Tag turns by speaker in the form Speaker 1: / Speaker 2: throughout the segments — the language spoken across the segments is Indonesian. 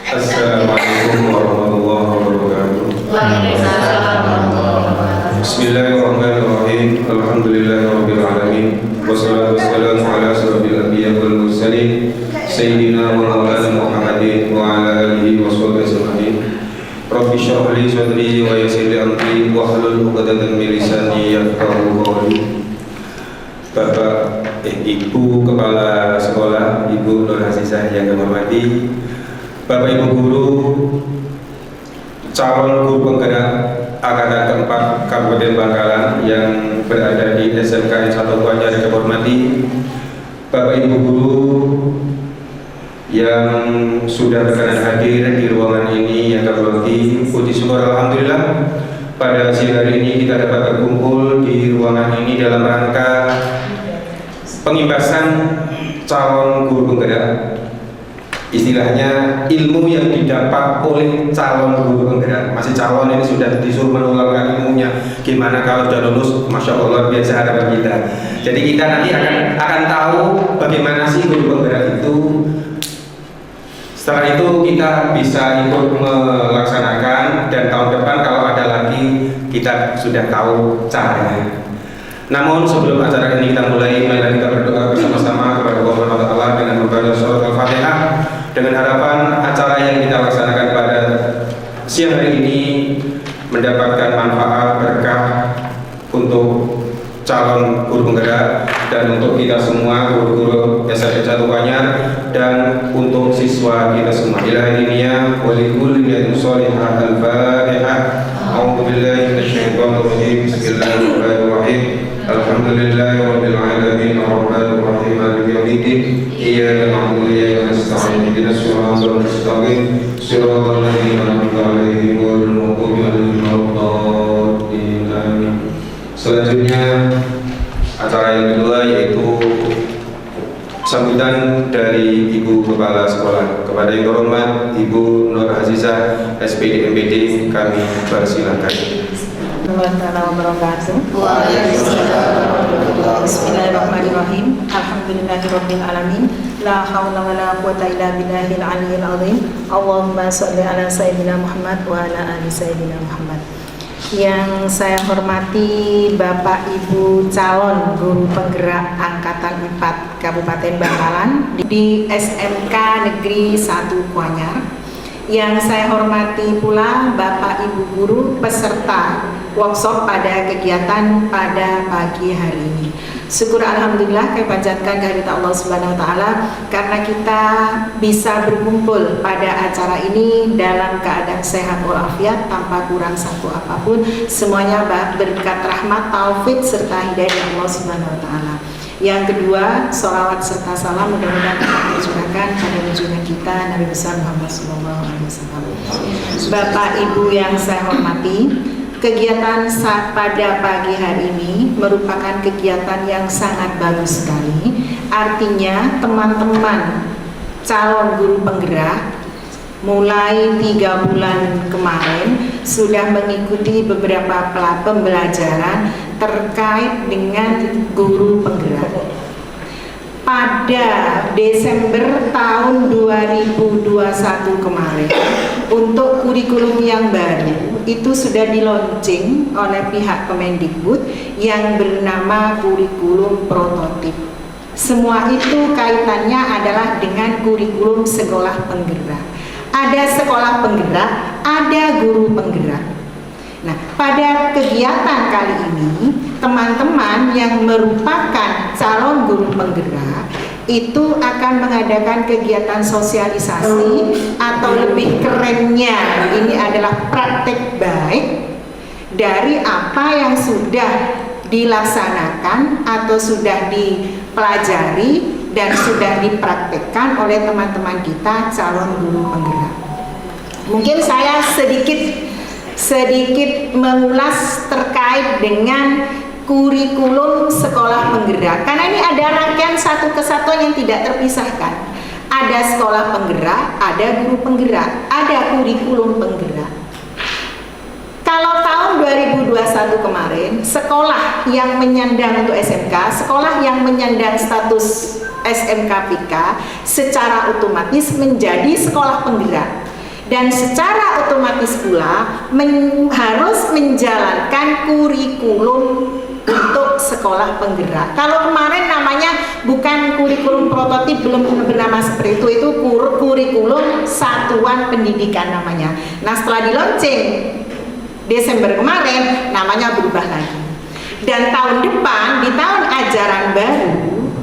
Speaker 1: Assalamualaikum warahmatullahi wabarakatuh.
Speaker 2: Waalaikumsalam warahmatullahi wabarakatuh.
Speaker 1: Bismillahirrahmanirrahim. Alhamdulillahirabbil alamin. Wassalatu wassalamu ala asyrofil anbiya'i wal mursalin sayyidina wa maulana Muhammadin wa ala alihi washabihi ajmain. Rabbi shrah li sadri wa yassir li amri wahlul 'uqdatam min lisani yafqahu qawli. Bapak, Ibu Kepala Sekolah, Ibu Nur Azizah yang kami hormati, Bapak Ibu Guru, calon guru penggerak Angkatan keempat Kabupaten Bangkalan yang berada di SMK 1 Kuanyar yang kami hormati, Bapak Ibu Guru yang sudah berkenan hadir di ruangan ini yang kami hormati, puji syukur alhamdulillah pada siang hari ini kita dapat berkumpul di ruangan ini dalam rangka pengimbasan calon guru penggerak. Istilahnya ilmu yang didapat oleh calon guru penggerak, masih calon ini sudah disuruh menularkan ilmunya. Gimana kalau sudah lulus? Masya Allah, biasa harapan kita. Jadi kita nanti akan tahu bagaimana sih guru penggerak itu. Setelah itu kita bisa ikut melaksanakan, dan tahun depan kalau ada lagi kita sudah tahu caranya. Namun sebelum acara ini kita mulai, mari kita berdoa bersama-sama kepada Allah Subhanahu wa taala dengan membaca surat Al-Fatihah, dengan harapan acara yang kita laksanakan pada siang hari ini mendapatkan manfaat berkah untuk calon guru penggerak dan untuk kita semua guru-guru SMP 1 Kuanyar dan untuk siswa kita semua. Ilahi wa likulli niyatin shalihah. Al-Fatihah. A'udzu billahi minasyaitonir rajim. Bismillahirrahmanirrahim. Alhamdulillahirabbil alamin arrahmanir rahim maliki yaumiddin. Iyyaka na'budu wa iyyaka nasta'in. Ihdinas siratal mustaqim. Shiratal ladzina an'amta 'alaihim ghairil maghdubi 'alaihim waladdallin. Amin. Selanjutnya acara yang kedua yaitu sambutan dari Ibu Kepala Sekolah. Kepada yang terhormat Ibu Nur Azizah SPD MPD, kami persilakan.
Speaker 2: Bismillahirrahmanirrahim. Alhamdulillahirabbil alamin. La haula wala quwwata illa billahil aliyyil azim. Allahumma shalli ala sayyidina Muhammad wa ala ali sayyidina Muhammad. Yang saya hormati Bapak Ibu calon guru penggerak Angkatan 4 Kabupaten Bangkalan di SMK Negeri 1 Kuanyar. Yang saya hormati pula Bapak Ibu guru peserta workshop pada kegiatan pada pagi hari ini. Syukur alhamdulillah kami panjatkan kehadirat Allah Subhanahu wa taala karena kita bisa berkumpul pada acara ini dalam keadaan sehat walafiat tanpa kurang satu apapun. Semuanya berkat rahmat, taufik serta hidayah dari Allah Subhanahu wa taala. Yang kedua, sholawat serta salam mudah-mudahan kita curahkan pada junjungan kita Nabi besar Muhammad SAW. Bapak Ibu yang saya hormati, kegiatan pada pagi hari ini merupakan kegiatan yang sangat bagus sekali. Artinya teman-teman calon guru penggerak mulai 3 bulan kemarin sudah mengikuti beberapa pembelajaran terkait dengan guru penggerak. Pada Desember tahun 2021 kemarin, untuk kurikulum yang baru itu sudah di-launching oleh pihak Kemendikbud yang bernama kurikulum prototip. Semua itu kaitannya adalah dengan kurikulum sekolah penggerak. Ada sekolah penggerak, ada guru penggerak. Nah, pada kegiatan kali ini, teman-teman yang merupakan calon guru penggerak itu akan mengadakan kegiatan sosialisasi atau lebih kerennya ini adalah praktek baik dari apa yang sudah dilaksanakan atau sudah dipelajari dan sudah dipraktekkan oleh teman-teman kita calon guru penggerak. Mungkin saya sedikit mengulas terkait dengan kurikulum sekolah penggerak, karena ini ada rangkaian satu kesatuan yang tidak terpisahkan. Ada sekolah penggerak, ada guru penggerak, ada kurikulum penggerak. Kalau tahun 2021 kemarin, sekolah yang menyandang untuk SMK, sekolah yang menyandang status SMK PK secara otomatis menjadi sekolah penggerak. dan secara otomatis pula harus menjalankan kurikulum untuk sekolah penggerak. Kalau kemarin namanya bukan kurikulum prototip, belum bernama seperti itu kurikulum satuan pendidikan namanya. Nah, setelah dilaunching Desember kemarin, namanya berubah lagi. Dan tahun depan, di tahun ajaran baru,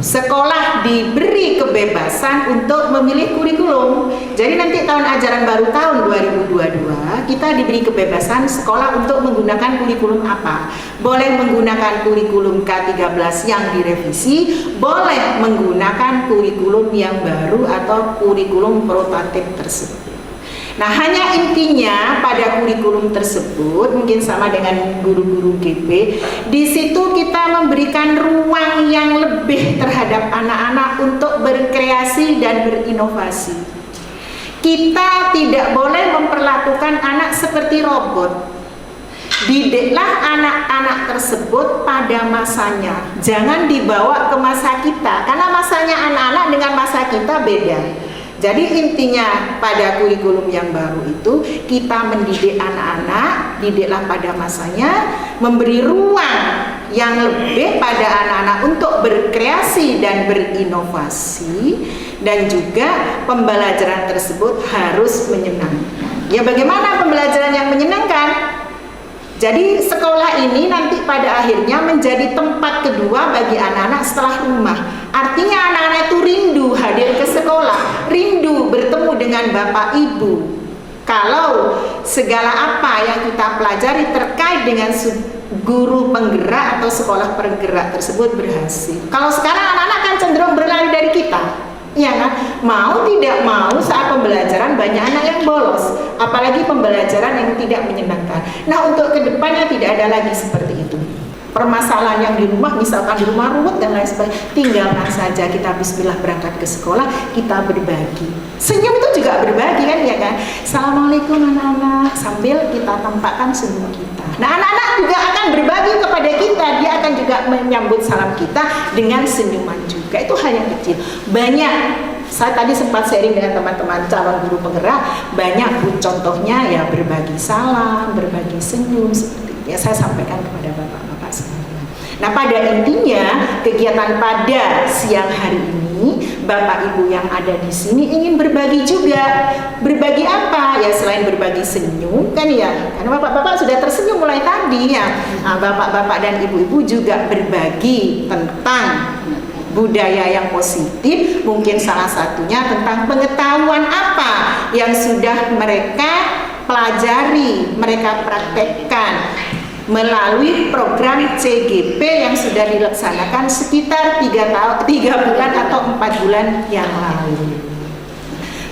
Speaker 2: sekolah diberi kebebasan untuk memilih kurikulum. Jadi nanti tahun ajaran baru tahun 2022 kita diberi kebebasan sekolah untuk menggunakan kurikulum apa. Boleh menggunakan kurikulum K13 yang direvisi, boleh menggunakan kurikulum yang baru atau kurikulum prototip tersebut. Nah, hanya intinya pada kurikulum tersebut mungkin sama dengan guru-guru GP, di situ kita memberikan ruang yang lebih terhadap anak-anak untuk berkreasi dan berinovasi. Kita tidak boleh memperlakukan anak seperti robot. Didiklah anak-anak tersebut pada masanya. Jangan dibawa ke masa kita, karena masanya anak-anak dengan masa kita beda. Jadi intinya pada kurikulum yang baru itu kita mendidik anak-anak, didiklah pada masanya, memberi ruang yang lebih pada anak-anak untuk berkreasi dan berinovasi, dan juga pembelajaran tersebut harus menyenangkan. Ya, bagaimana pembelajaran yang menyenangkan? Jadi sekolah ini nanti pada akhirnya menjadi tempat kedua bagi anak-anak setelah rumah. Artinya anak-anak itu rindu hadir ke sekolah, rindu bertemu dengan bapak ibu. Kalau segala apa yang kita pelajari terkait dengan guru penggerak atau sekolah penggerak tersebut berhasil. Kalau sekarang anak-anak kan cenderung berlari dari kita. Ya kan, mau tidak mau saat pembelajaran banyak anak yang bolos, apalagi pembelajaran yang tidak menyenangkan. Nah, untuk kedepannya tidak ada lagi seperti itu. Permasalahan yang di rumah, misalkan di rumah ruwet dan lain sebagainya, tinggalkan saja, kita bismillah berangkat ke sekolah, kita berbagi. Senyum itu juga berbagi kan, ya kan? Assalamualaikum anak-anak, sambil kita tampakkan senyum kita. Nah, anak-anak juga akan berbagi kepada kita, dia akan juga menyambut salam kita dengan senyuman juga. Itu hal yang kecil. Banyak, saya tadi sempat sharing dengan teman-teman calon guru penggerak, banyak contohnya ya berbagi salam, berbagi senyum, seperti itu. Ya, saya sampaikan kepada bapak-bapak sekalian. Nah, pada intinya kegiatan pada siang hari ini, bapak ibu yang ada di sini ingin berbagi juga. Berbagi apa? Ya, selain berbagi senyum kan ya, karena bapak-bapak sudah tersenyum mulai tadi ya. Nah, bapak-bapak dan ibu-ibu juga berbagi tentang budaya yang positif, mungkin salah satunya tentang pengetahuan apa yang sudah mereka pelajari, mereka praktekkan melalui program CGP yang sudah dilaksanakan sekitar 3 bulan atau 4 bulan yang lalu.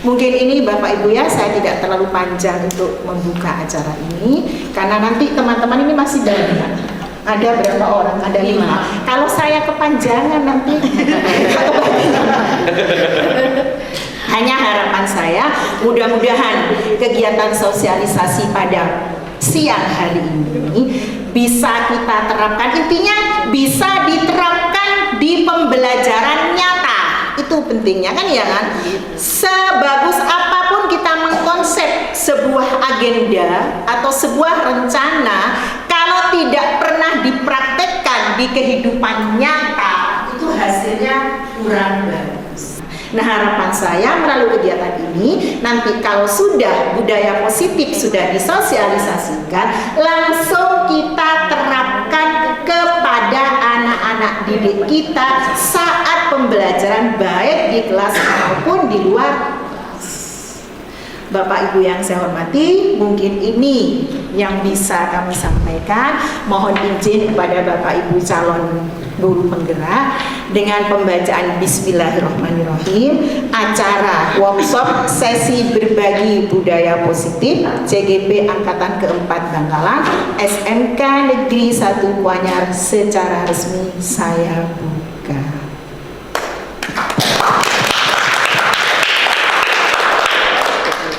Speaker 2: Mungkin ini Bapak Ibu ya, saya tidak terlalu panjang untuk membuka acara ini, karena nanti teman-teman ini masih banyak. Ada berapa orang? Ada 5. Kalau saya kepanjangan nanti hanya harapan saya, mudah-mudahan kegiatan sosialisasi pada siang hari ini bisa kita terapkan. Intinya bisa diterapkan di pembelajaran nyata. Itu pentingnya kan ya kan? Sebagus apapun kita mengkonsep sebuah agenda atau sebuah rencana, kalau tidak pernah dipraktekkan di kehidupan nyata, itu hasilnya kurang bagus. Nah, harapan saya melalui kegiatan ini, nanti kalau sudah budaya positif sudah disosialisasikan, langsung kita terapkan kepada anak-anak didik kita saat pembelajaran, baik di kelas maupun di luar. Bapak Ibu yang saya hormati, mungkin ini yang bisa kami sampaikan. Mohon izin kepada Bapak Ibu calon guru penggerak dengan pembacaan Bismillahirrahmanirrahim, acara workshop sesi berbagi budaya positif CGP Angkatan ke-4 Bangkalan SMK Negeri 1 Kuanyar secara resmi saya buka.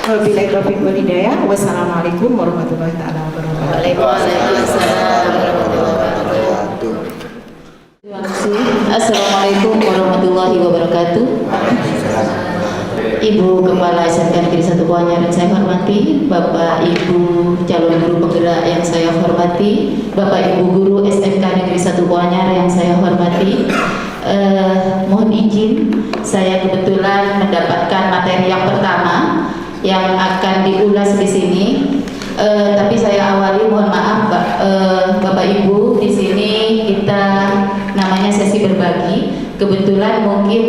Speaker 2: Wabillahi taufiq wal hidayah. Wassalamualaikum warahmatullahi taala wabarakatuh.
Speaker 3: Waalaikumsalam warahmatullahi wabarakatuh. Terima kasih. Assalamualaikum warahmatullahi wabarakatuh. Ibu Kepala SMK Negeri 1 Kuanyar yang saya hormati, Bapak Ibu calon guru penggerak yang saya hormati, Bapak Ibu guru SMK Negeri 1 Kuanyar yang saya hormati. Mohon izin, saya kebetulan mendapatkan materi yang pertama yang akan diulas di sini. Tapi saya awali, mohon maaf, Bapak Ibu, di sini kita namanya sesi berbagi. Kebetulan mungkin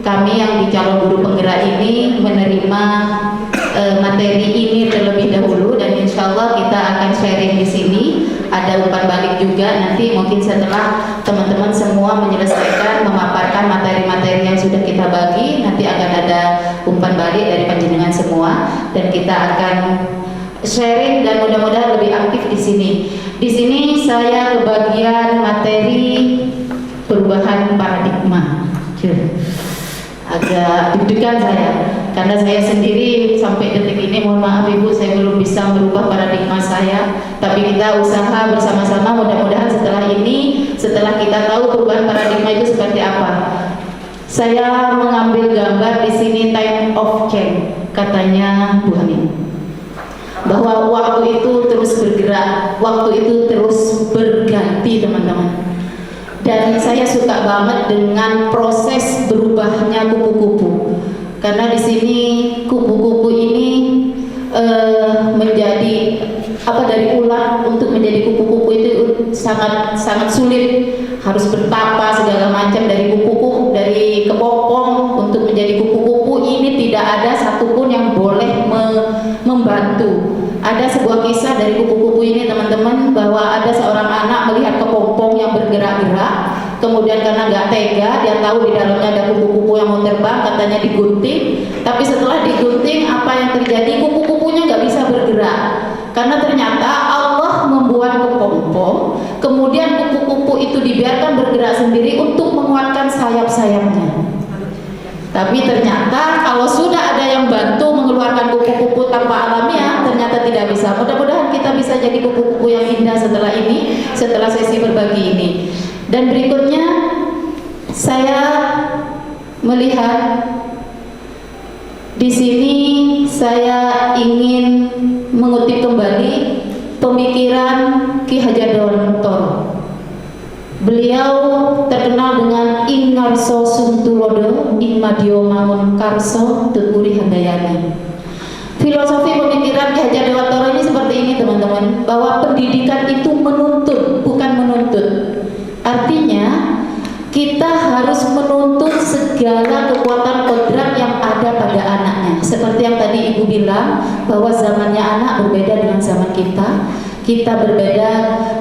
Speaker 3: kami yang di calon guru penggerak ini menerima materi ini terlebih dahulu, dan insya Allah kita akan sharing di sini. Ada umpan balik juga nanti mungkin setelah teman-teman semua menyelesaikan memaparkan materi-materi yang sudah kita bagi, nanti akan ada umpan balik dari panjenengan semua dan kita akan sharing dan mudah-mudahan lebih aktif di sini. Di sini saya kebagian materi perubahan paradigma. Agak deg-degan saya karena saya sendiri sampai detik ini, mohon maaf Ibu, saya belum bisa merubah paradigma saya, tapi kita usaha bersama-sama. Mudah-mudahan setelah ini, setelah kita tahu perubahan paradigma itu seperti apa. Saya mengambil gambar di sini time of change, katanya Bu Hanin, bahwa waktu itu terus bergerak, waktu itu terus berganti, teman-teman. Dan saya suka banget dengan proses berubahnya kupu-kupu, karena di sini kupu-kupu ini menjadi dari ular untuk menjadi kupu-kupu itu sangat sulit, harus bertapa segala macam dari kupu-kupu, dari kepopong untuk menjadi kupu-kupu ini tidak ada satupun yang boleh membantu. Ada sebuah kisah dari kupu-kupu ini, teman-teman, bahwa ada seorang anak melihat kepompong yang bergerak-gerak, kemudian karena nggak tega, dia tahu di dalamnya ada kupu-kupu yang mau terbang, katanya digunting. Tapi setelah digunting, apa yang terjadi? Kupu-kupunya nggak bisa bergerak, karena ternyata Allah membuat kepompong, kemudian kupu-kupu itu dibiarkan bergerak sendiri untuk menguatkan sayap-sayapnya. Tapi ternyata kalau sudah ada yang bantu mengeluarkan kupu-kupu tanpa alamiah, ternyata tidak bisa. Mudah-mudahan kita bisa jadi kupu-kupu yang indah setelah ini, setelah sesi berbagi ini. Dan berikutnya saya melihat di sini, saya ingin mengutip kembali pemikiran Ki Hajar Dewantara. Beliau terkenal dengan Ingarso Suntulodo Inmadio Mangun Karso Tuturi Handayani. Filosofi pemikiran Ki Hajar Dewantara ini seperti ini, teman-teman, bahwa pendidikan itu menuntut, bukan menuntut. Artinya kita harus menuntut segala kekuatan kodrat yang ada pada anaknya. Seperti yang tadi Ibu bilang, bahwa zamannya anak berbeda dengan zaman kita. Kita berbeda,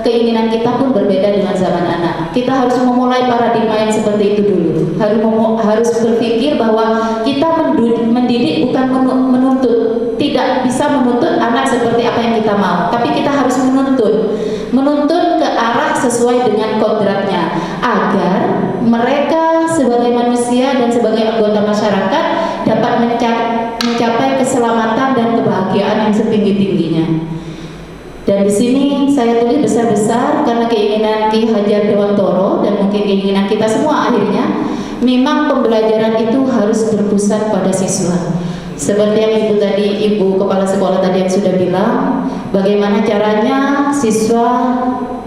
Speaker 3: keinginan kita pun berbeda dengan zaman anak. Kita harus memulai paradigma yang seperti itu dulu. Harus berpikir bahwa kita mendidik bukan menuntut. Tidak bisa menuntut anak seperti apa yang kita mau, tapi kita harus menuntut ke arah sesuai dengan kodratnya, agar mereka sebagai manusia dan sebagai anggota masyarakat dapat mencapai keselamatan dan kebahagiaan yang setinggi-tingginya. Dan di sini saya tulis besar-besar karena keinginan Ki Hajar Dewantara dan mungkin keinginan kita semua akhirnya, memang pembelajaran itu harus berpusat pada siswa. Seperti yang Ibu tadi, Ibu Kepala Sekolah tadi yang sudah bilang, bagaimana caranya siswa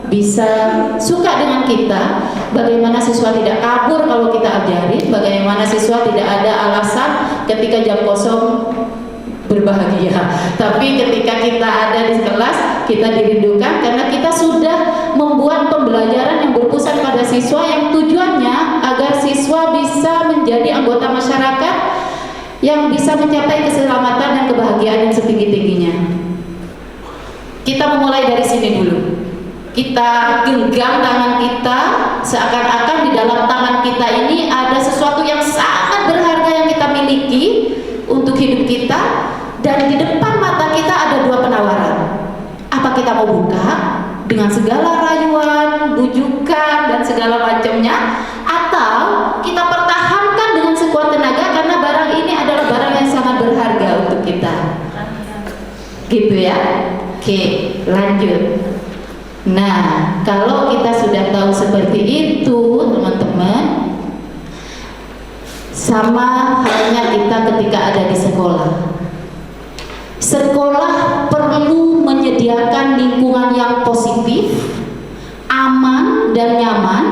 Speaker 3: bisa suka dengan kita, bagaimana siswa tidak kabur kalau kita ajarin, bagaimana siswa tidak ada alasan ketika jam kosong berbahagia, tapi ketika kita ada di kelas kita dirindukan karena kita sudah membuat pembelajaran yang berpusat pada siswa, yang tujuannya agar siswa bisa menjadi anggota masyarakat yang bisa mencapai keselamatan dan kebahagiaan yang setinggi-tingginya. Kita memulai dari sini dulu. Kita genggam tangan kita, seakan-akan di dalam tangan kita ini ada sesuatu yang sangat berharga yang kita miliki untuk hidup kita, dan di depan mata kita ada dua penawaran. Apa kita mau buka dengan segala rayuan, bujukan dan segala macamnya, atau kita pertahankan dengan sekuat tenaga karena barang ini adalah barang yang sangat berharga untuk kita. Gitu ya. Oke, lanjut. Nah, kalau kita sudah tahu seperti itu, teman-teman, sama halnya kita ketika ada di sekolah. Sekolah perlu menyediakan lingkungan yang positif, aman dan nyaman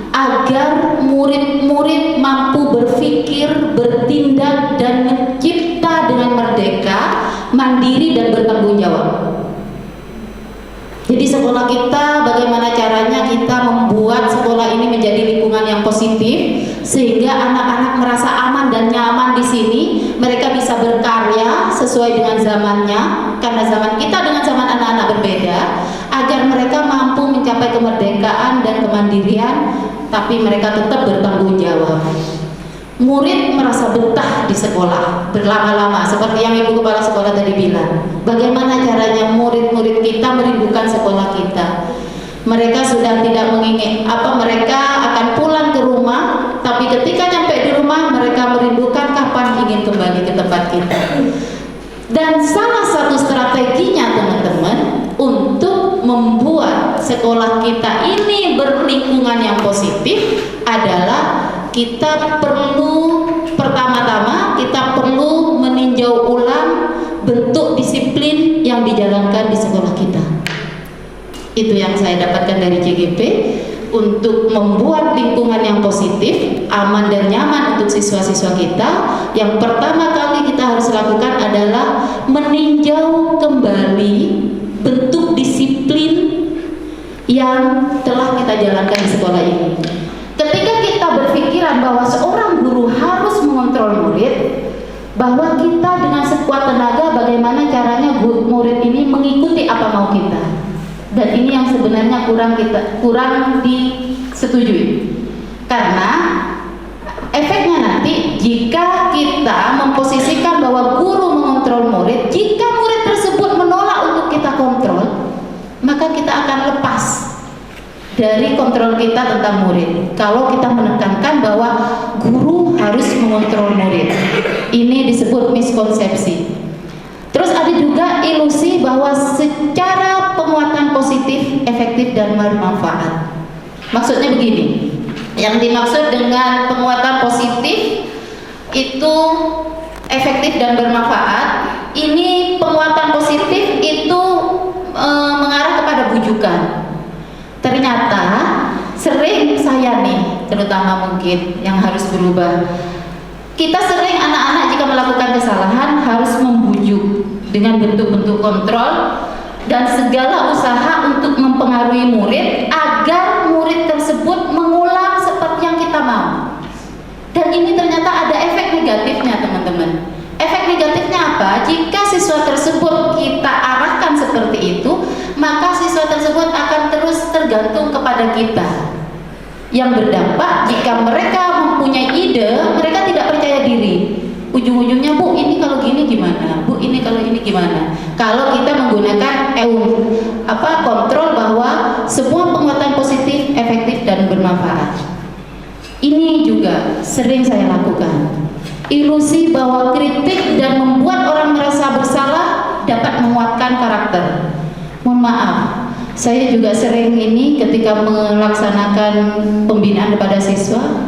Speaker 3: agar murid-murid mampu berpikir, bertindak dan mencipta dengan merdeka, mandiri dan bertanggung jawab. Jadi sekolah kita, bagaimana caranya kita membuat sekolah ini menjadi lingkungan yang positif sehingga anak-anak merasa aman dan nyaman di sini. Mereka bisa berkarya sesuai dengan zamannya, karena zaman kita dengan zaman anak-anak berbeda, agar mereka mampu mencapai kemerdekaan dan kemandirian, tapi mereka tetap bertanggung jawab. Murid merasa betah di sekolah berlama-lama, seperti yang Ibu Kepala Sekolah tadi bilang. Bagaimana caranya murid-murid kita merindukan sekolah kita? Mereka sudah tidak mereka akan pulang ke rumah, tapi ketika nyampe di rumah mereka merindukan kapan ingin kembali ke tempat kita. Dan salah satu strateginya teman-teman untuk membuat sekolah kita ini berlingkungan yang positif adalah kita perlu pertama-tama kita perlu meninjau ulang bentuk disiplin yang dijalankan di sekolah kita. Itu yang saya dapatkan dari CGP untuk membuat lingkungan yang positif, aman dan nyaman untuk siswa-siswa kita. Yang pertama kali kita harus lakukan adalah meninjau kembali bentuk disiplin yang telah kita jalankan di sekolah ini. Ketika kita berpikiran bahwa seorang guru harus mengontrol murid, bahwa kita dengan sekuat tenaga bagaimana caranya murid ini mengikuti apa mau kita. Dan ini yang sebenarnya kurang disetujui. Karena efeknya nanti jika kita memposisikan bahwa guru mengontrol murid, jika murid tersebut menolak untuk kita kontrol, maka kita akan lepas dari kontrol kita tentang murid. Kalau kita menekankan bahwa guru harus mengontrol murid, ini disebut miskonsepsi. Terus ada juga ilusi bahwa secara penguatan positif, efektif dan bermanfaat. Maksudnya begini, yang dimaksud dengan penguatan positif itu efektif dan bermanfaat. Ini penguatan positif itu mengarah kepada bujukan. Ternyata sering saya nih, terutama mungkin yang harus berubah, kita sering anak-anak jika melakukan kesalahan harus membujuk dengan bentuk-bentuk kontrol dan segala usaha untuk mempengaruhi murid agar murid tersebut mengulang seperti yang kita mau. Dan ini ternyata ada efek negatifnya teman-teman. Efek negatifnya apa? Jika siswa tersebut kita arahkan seperti itu, maka siswa tersebut akan terus tergantung kepada kita. Yang berdampak jika mereka mempunyai ide, mereka tidak percaya diri. Ujung-ujungnya, Bu, ini kalau gini gimana? Bu, ini kalau ini gimana? Kalau kita menggunakan kontrol bahwa semua penguatan positif, efektif dan bermanfaat. Ini juga sering saya lakukan. Ilusi bahwa kritik dan membuat orang merasa bersalah dapat menguatkan karakter. Mohon maaf, saya juga sering ini ketika melaksanakan pembinaan kepada siswa,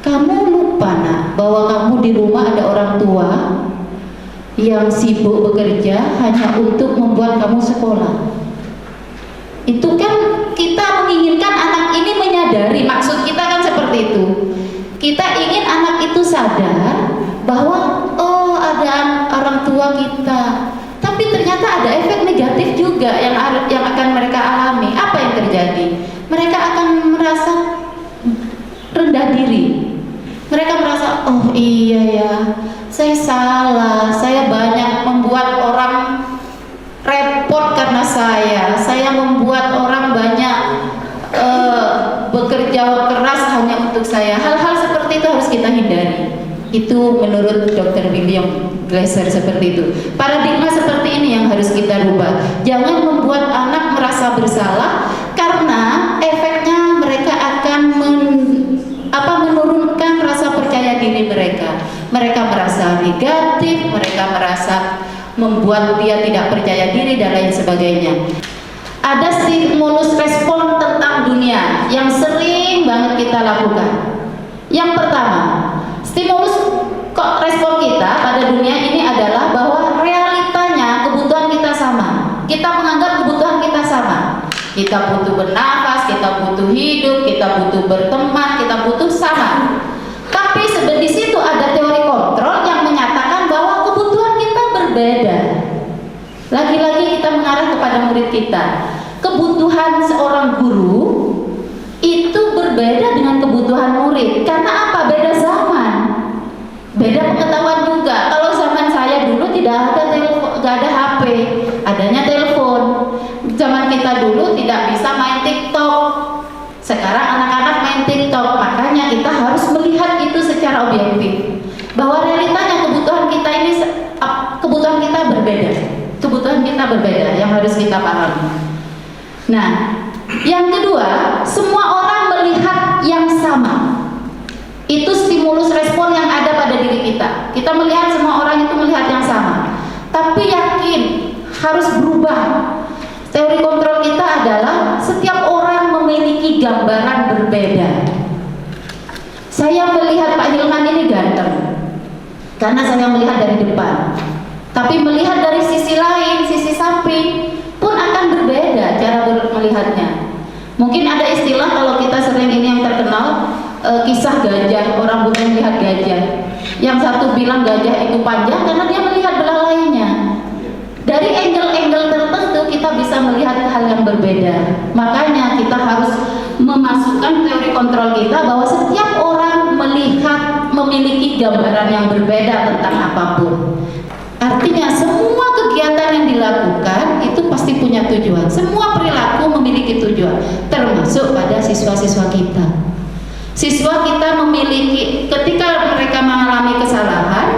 Speaker 3: kamu lupa nak bahwa kamu di rumah ada orang tua yang sibuk bekerja hanya untuk membuat kamu sekolah. Itu kan kita menginginkan anak ini menyadari, maksud kita kan seperti itu. Kita ingin anak itu sadar bahwa oh ada orang tua kita. Tapi ternyata ada efek negatif juga yang akan mereka alami. Apa yang terjadi? Mereka akan merasa rendah diri. Mereka merasa, oh iya ya, saya salah, saya banyak membuat orang repot karena saya membuat orang banyak bekerja keras hanya untuk saya. Hal-hal seperti itu harus kita hindari. Itu menurut Dr. William Glasser seperti itu. Paradigma seperti ini yang harus kita rubah. Jangan membuat anak merasa bersalah, karena efeknya mereka akan menurunkan rasa percaya diri mereka. Mereka merasa negatif, mereka merasa membuat dia tidak percaya diri dan lain sebagainya. Ada stimulus respon tentang dunia yang sering banget kita lakukan. Yang pertama, Stimulus kok respon kita pada dunia ini adalah bahwa realitanya kebutuhan kita sama. Kita menganggap kebutuhan kita sama. Kita butuh bernafas, kita butuh hidup, kita butuh berteman, kita butuh sama. Tapi di situ ada teori kontrol yang menyatakan bahwa kebutuhan kita berbeda. Lagi-lagi kita mengarah kepada murid kita. Kebutuhan seorang guru itu berbeda dengan kebutuhan murid. Karena apa? Beda zaman, beda pengetahuan juga. Kalau zaman saya dulu tidak ada telepon, tidak ada HP, adanya telepon. Zaman kita dulu tidak bisa main TikTok. Sekarang anak-anak main TikTok. Makanya kita harus melihat itu secara objektif, bahwa realitanya kebutuhan kita ini, kebutuhan kita berbeda. Kebutuhan kita berbeda yang harus kita pahami. Nah, yang kedua, semua orang melihat yang sama. Itu stimulus respon yang ada pada diri kita. Kita melihat semua orang itu melihat yang sama. Tapi yakin harus berubah. Teori kontrol kita adalah setiap orang memiliki gambaran berbeda. Saya melihat Pak Hilman ini ganteng karena saya melihat dari depan. Tapi melihat dari sisi lain, sisi samping pun akan berbeda cara melihatnya. Mungkin ada istilah kalau kita sering ini yang terkenal, kisah gajah, orang buta melihat gajah. Yang satu bilang gajah itu panjang karena dia melihat belalainya. Dari angle-angle tertentu kita bisa melihat hal yang berbeda. Makanya kita harus memasukkan teori kontrol kita bahwa setiap orang memiliki gambaran yang berbeda tentang apapun. Artinya semua kegiatan yang dilakukan itu pasti punya tujuan. Semua perilaku memiliki tujuan, termasuk pada siswa-siswa kita. Siswa kita memiliki, ketika mereka mengalami kesalahan,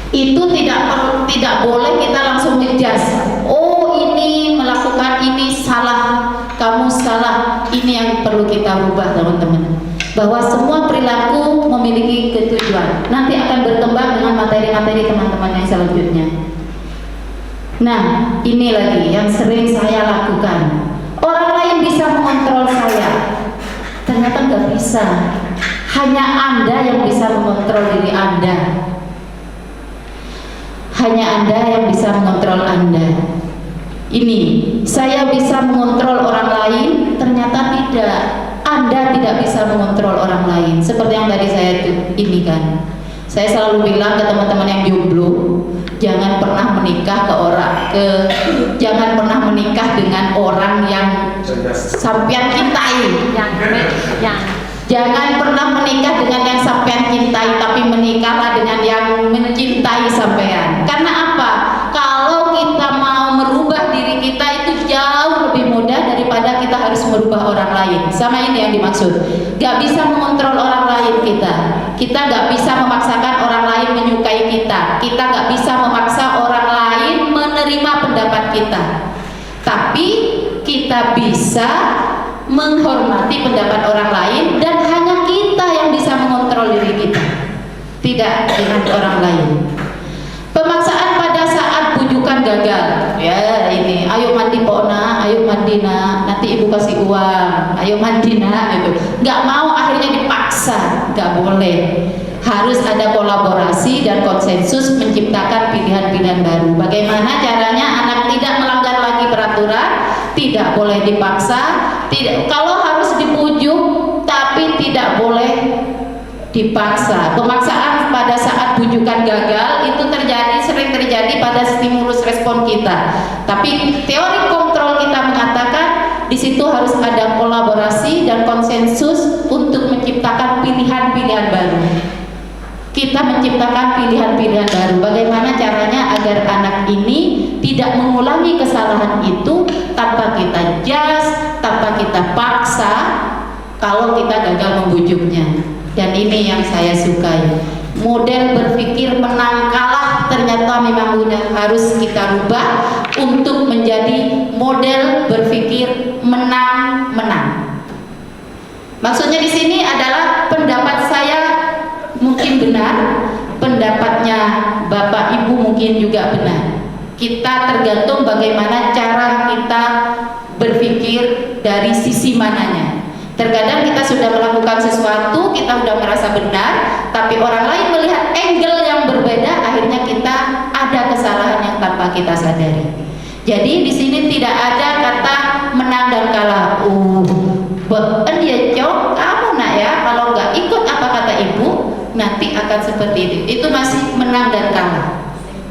Speaker 3: itu tidak boleh kita langsung ngejudge. Oh, ini melakukan ini salah, kamu salah. Ini yang perlu kita rubah, teman-teman. Bahwa semua perilaku memiliki ketujuan. Nanti akan berkembang dengan materi-materi teman-teman yang selanjutnya. Nah, ini lagi yang sering saya lakukan. Orang lain bisa mengontrol saya, ternyata nggak bisa. Hanya Anda yang bisa mengontrol diri Anda. Hanya Anda yang bisa mengontrol Anda. Ini, saya bisa mengontrol orang lain, ternyata tidak. Anda tidak bisa mengontrol orang lain. Seperti yang tadi saya ini kan. Saya selalu bilang ke teman-teman yang jomblo, jangan pernah menikah jangan pernah menikah dengan orang yang sampean cintai. Jangan pernah menikah dengan yang sampean cintai, tapi menikahlah dengan yang mencintai sampean. Karena apa? Kalau kita mau merubah diri kita itu jauh lebih mudah daripada kita harus merubah orang lain. Sama ini yang dimaksud. Gak bisa mengontrol orang lain kita. Kita gak bisa memaksakan orang lain menyukai kita. Kita gak bisa memaksa orang lain menerima pendapat kita. Tapi kita bisa menghormati pendapat orang lain, dan hanya kita yang bisa mengontrol diri kita, tidak dengan orang lain. Pemaksaan pada saat bujukan gagal, ya ini, ayo mandi pona, ayo mandi nak, nanti ibu kasih uang, ayo mandi nak, gitu. Nggak mau, akhirnya dipaksa, nggak boleh. Harus ada kolaborasi dan konsensus menciptakan pilihan-pilihan baru. Bagaimana caranya anak tidak melanggar lagi peraturan, tidak boleh dipaksa, tidak, kalau harus dipujuk, tapi tidak boleh dipaksa. Pemaksaan pada saat bujukan gagal itu sering terjadi pada stimulus respon kita. Tapi teori kontrol kita mengatakan di situ harus ada kolaborasi dan konsensus untuk menciptakan pilihan-pilihan baru. Kita menciptakan pilihan-pilihan baru. Bagaimana caranya agar anak ini tidak mengulangi kesalahan itu tanpa kita jas, tanpa kita paksa kalau kita gagal membujuknya. Dan ini yang saya sukai. Model berpikir menang kalah ternyata memang harus kita rubah untuk menjadi model berpikir menang-menang. Maksudnya di sini adalah pendapat saya mungkin benar, pendapatnya Bapak Ibu mungkin juga benar. Kita tergantung bagaimana cara kita berpikir dari sisi mananya. Terkadang kita sudah melakukan sesuatu, kita sudah merasa merasa benar, tapi orang lain melihat angle yang berbeda, akhirnya kita ada kesalahan yang tanpa kita sadari. Jadi di sini tidak ada kata menang dan kalah. Ya cok, kamu nak ya, kalau nggak ikut apa kata ibu, nanti akan seperti itu. Itu masih menang dan kalah.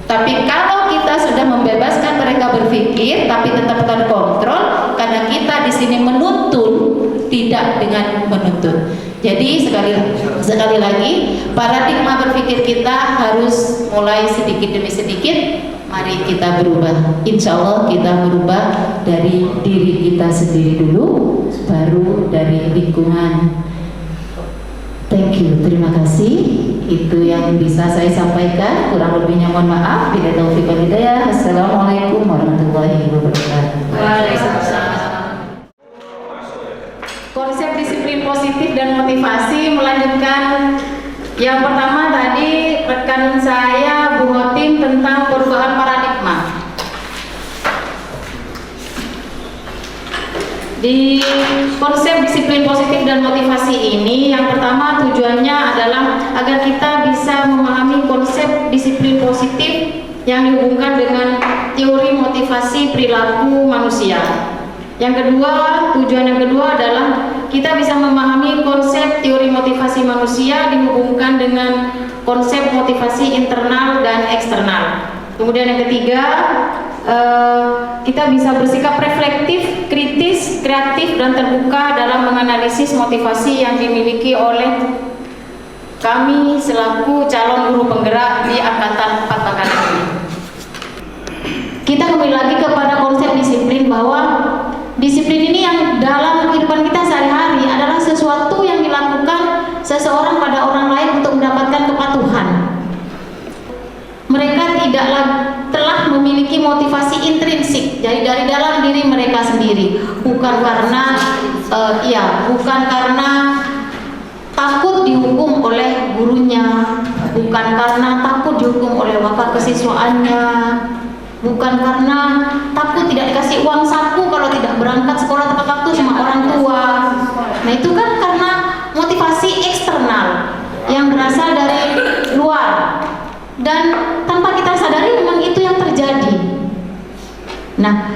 Speaker 3: Tapi kalau kita sudah membebaskan mereka berpikir, tapi tetap terkontrol, karena kita di sini menuntun, tidak dengan menuntut. Jadi sekali lagi, paradigma berpikir kita harus mulai sedikit demi sedikit. Mari kita berubah. Insya Allah kita berubah dari diri kita sendiri dulu, baru dari lingkungan. Thank you, terima kasih. Itu yang bisa saya sampaikan. Kurang lebihnya mohon maaf. Bila taufiq wal hidayah. Assalamualaikum warahmatullahi wabarakatuh.
Speaker 2: Waalaikumsalam.
Speaker 4: Konsep disiplin positif dan motivasi melanjutkan yang pertama tadi rekan saya Bu Hotim tentang perubahan paradigma. Di konsep disiplin positif dan motivasi ini, yang pertama tujuannya adalah agar kita bisa memahami konsep disiplin positif yang dihubungkan dengan teori motivasi perilaku manusia. Tujuan yang kedua adalah kita bisa memahami konsep teori motivasi manusia dihubungkan dengan konsep motivasi internal dan eksternal. Kemudian yang ketiga, kita bisa bersikap reflektif, kritis, kreatif, dan terbuka dalam menganalisis motivasi yang dimiliki oleh kami selaku calon guru penggerak di Angkatan 4 Bakaran ini. Kita kembali lagi kepada konsep disiplin, bahwa disiplin ini yang dalam kehidupan kita sehari-hari adalah sesuatu yang dilakukan seseorang pada orang lain untuk mendapatkan kepatuhan. Mereka telah memiliki motivasi intrinsik dari dalam diri mereka sendiri, bukan karena takut dihukum oleh gurunya, bukan karena takut dihukum oleh wakil kesiswaannya, bukan karena takut tidak dikasih uang saku kalau tidak berangkat sekolah tepat waktu sama orang tua. Nah itu kan karena motivasi eksternal yang berasal dari luar, dan tanpa kita sadari memang itu yang terjadi. Nah,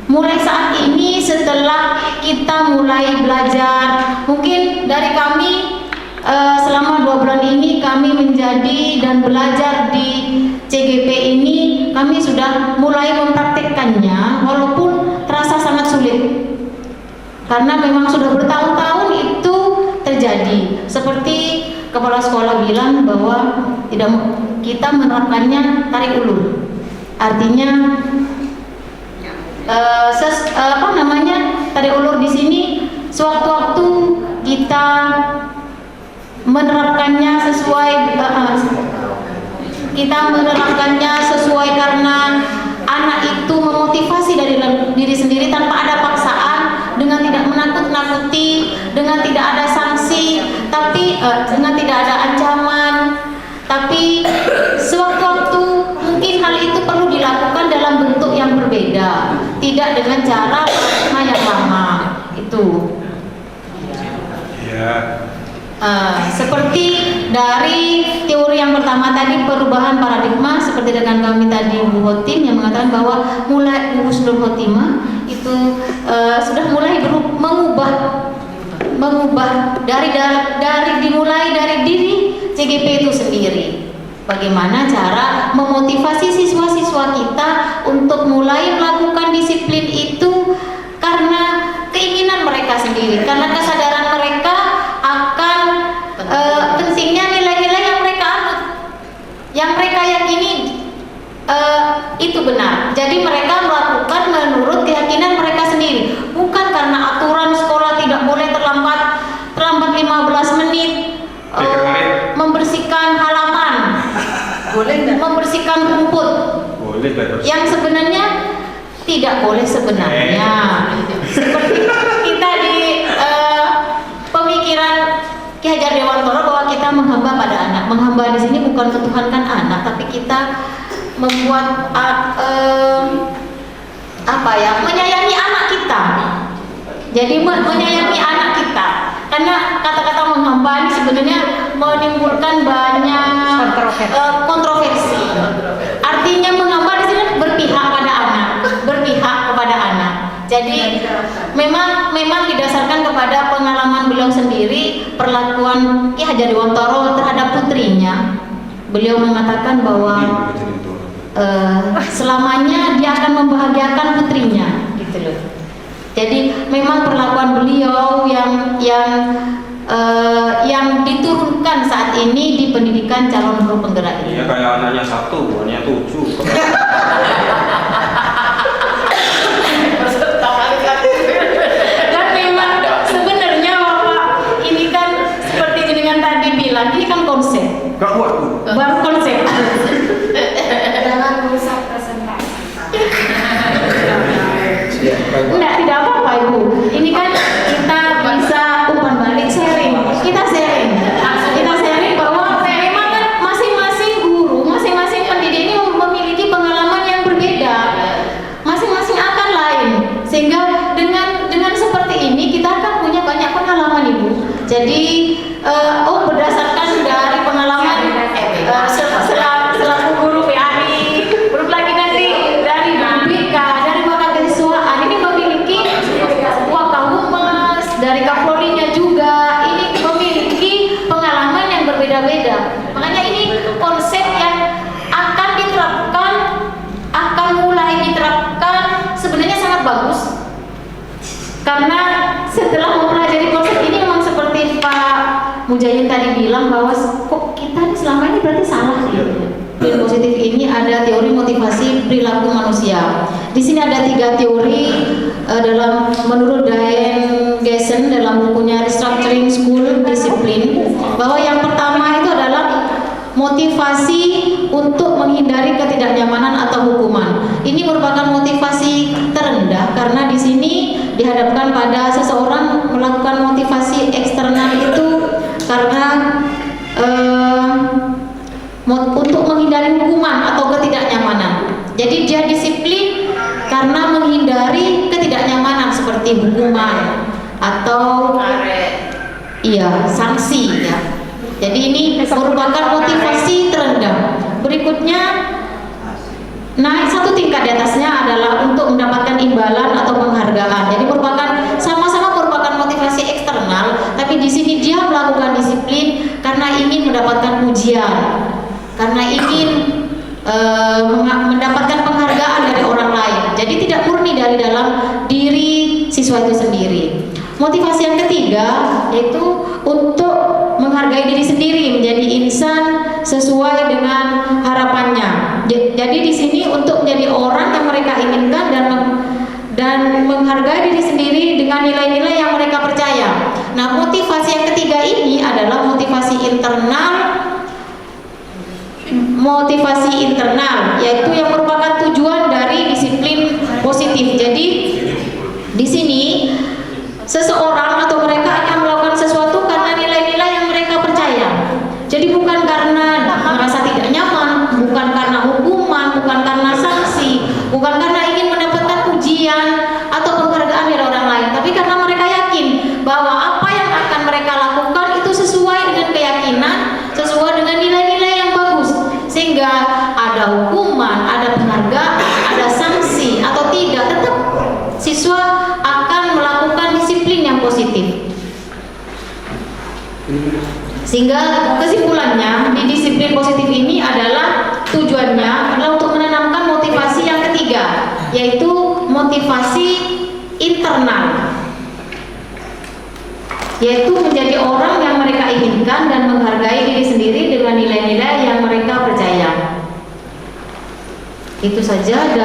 Speaker 4: mulai saat ini setelah kita mulai belajar, mungkin dari kami selama 2 bulan ini kami menjadi dan belajar di CGP ini, kami sudah mulai mempraktikkannya walaupun terasa sangat sulit. Karena memang sudah bertahun-tahun itu terjadi. Seperti kepala sekolah bilang bahwa kita menerapkannya tarik ulur. Artinya tarik ulur di sini sewaktu-waktu kita menerapkannya sesuai karena anak itu memotivasi dari diri sendiri tanpa ada paksaan, dengan tidak menakut-nakuti, dengan tidak ada sanksi, tapi dengan tidak ada ancaman. Tapi sewaktu-waktu mungkin hal itu perlu dilakukan dalam bentuk yang berbeda, tidak dengan cara yang lama. Itu seperti dari teori yang pertama tadi, perubahan paradigma, seperti dengan kami tadi Bu Hotim yang mengatakan bahwa mulai Husnul Khotimah itu sudah mulai mengubah dimulai dari diri CGP itu sendiri. Bagaimana cara memotivasi siswa-siswa kita untuk mulai melakukan disiplin itu karena keinginan mereka sendiri, karena kesadaran mereka akan pentingnya nilai-nilai yang mereka anut, yang mereka yakini itu benar. Jadi mereka melakukan menurut keyakinan mereka sendiri, bukan karena aturan sekolah tidak boleh terlambat 15 menit, membersihkan halaman, membersihkan rumput, yang sebenarnya tidak boleh sebenarnya. Seperti kita di pemikiran Ki Hajar Dewantoro bahwa kita menghamba pada anak. Menghamba di sini bukan ketuhankan anak, tapi kita membuat menyayangi anak kita. Jadi menyayangi anak kita. Karena kata-kata menghamba ini sebenarnya kontroversi. Artinya mengapa di sini berpihak pada anak, berpihak kepada anak. Jadi memang didasarkan kepada pengalaman beliau sendiri, perlakuan Ki Hajar Dewantara terhadap putrinya. Beliau mengatakan bahwa selamanya dia akan membahagiakan putrinya, gitu loh. Jadi memang perlakuan beliau yang diturunkan saat ini di pendidikan calon guru penggerak ini.
Speaker 1: Ya kayak anaknya 1, bukannya 7.
Speaker 4: Dan memang sebenarnya Bapak ini kan seperti jenengan tadi bilang, ini kan konsep.
Speaker 1: Gak kuat.
Speaker 4: Baru konsep.
Speaker 2: Jangan merusak presentasi.
Speaker 4: Enggak, tidak apa-apa Ibu. Ini kan kita bisa umpan balik sharing. Kita sharing bahwa memang kan masing-masing guru, masing-masing pendidik ini memiliki pengalaman yang berbeda. Masing-masing akan lain. Sehingga dengan seperti ini kita akan punya banyak pengalaman Ibu. Jadi berdasarkan dari pengalaman selaku guru PAI, belum lagi nanti dari BK, dari wakil kesiswaan ini memiliki wakahumas, dari Kapolrinya juga ini memiliki pengalaman yang berbeda-beda. Makanya ini konsep yang akan diterapkan, akan mulai diterapkan sebenarnya sangat bagus. Karena setelah mempelajari konsep ini memang seperti Pak Mujahid tadi bilang bahwa kok kita selama ini berarti salah gitu. Disiplin positif ini ada teori motivasi perilaku manusia. Di sini ada 3 teori menurut Diane Gessen dalam bukunya Restructuring School Discipline, bahwa yang pertama itu adalah motivasi untuk menghindari ketidaknyamanan atau hukuman. Ini merupakan motivasi terendah karena di sini dihadapkan pada seseorang melakukan motivasi eksternal itu karena untuk menghindari hukuman atau ketidaknyamanan. Jadi dia disiplin karena menghindari ketidaknyamanan seperti hukuman atau sanksi ya. Jadi ini merupakan motivasi terendah. Berikutnya naik 1 tingkat di atasnya adalah untuk mendapatkan imbalan atau penghargaan. Jadi sama-sama merupakan motivasi eksternal, tapi di sini dia melakukan disiplin karena ingin mendapatkan pujian, karena ingin mendapatkan penghargaan dari orang lain. Jadi tidak murni dari dalam diri siswa itu sendiri. Motivasi yang ketiga yaitu untuk menghargai diri sendiri, menjadi insan sesuai dengan harapannya. Jadi di sini untuk menjadi orang yang mereka inginkan dan menghargai diri sendiri dengan nilai-nilai yang mereka percaya. Nah, motivasi yang ketiga ini adalah motivasi internal, yaitu yang merupakan tujuan dari disiplin positif. Jadi di sini seseorang atau mereka akan melakukan sesuatu karena nilai-nilai yang mereka percaya. Jadi bukan karena merasa tidak nyaman, bukan karena hukuman, bukan karena sanksi, bukan karena ingin mendapatkan pujian atau penghargaan dari orang lain, tapi karena mereka yakin bahwa apa yang akan mereka lakukan itu sesuai dengan keyakinan, sesuai dengan nilai-nilai yang bagus. Sehingga ada hukuman, ada penghargaan, ada sanksi atau tidak, tetap siswa akan melakukan disiplin yang positif. Sehingga kesimpulannya di disiplin positif ini adalah tujuannya adalah untuk menanamkan motivasi yang ketiga, yaitu motivasi internal, yaitu menjadi orang yang mereka inginkan dan menghargai diri sendiri dengan nilai-nilai yang mereka percaya. Itu saja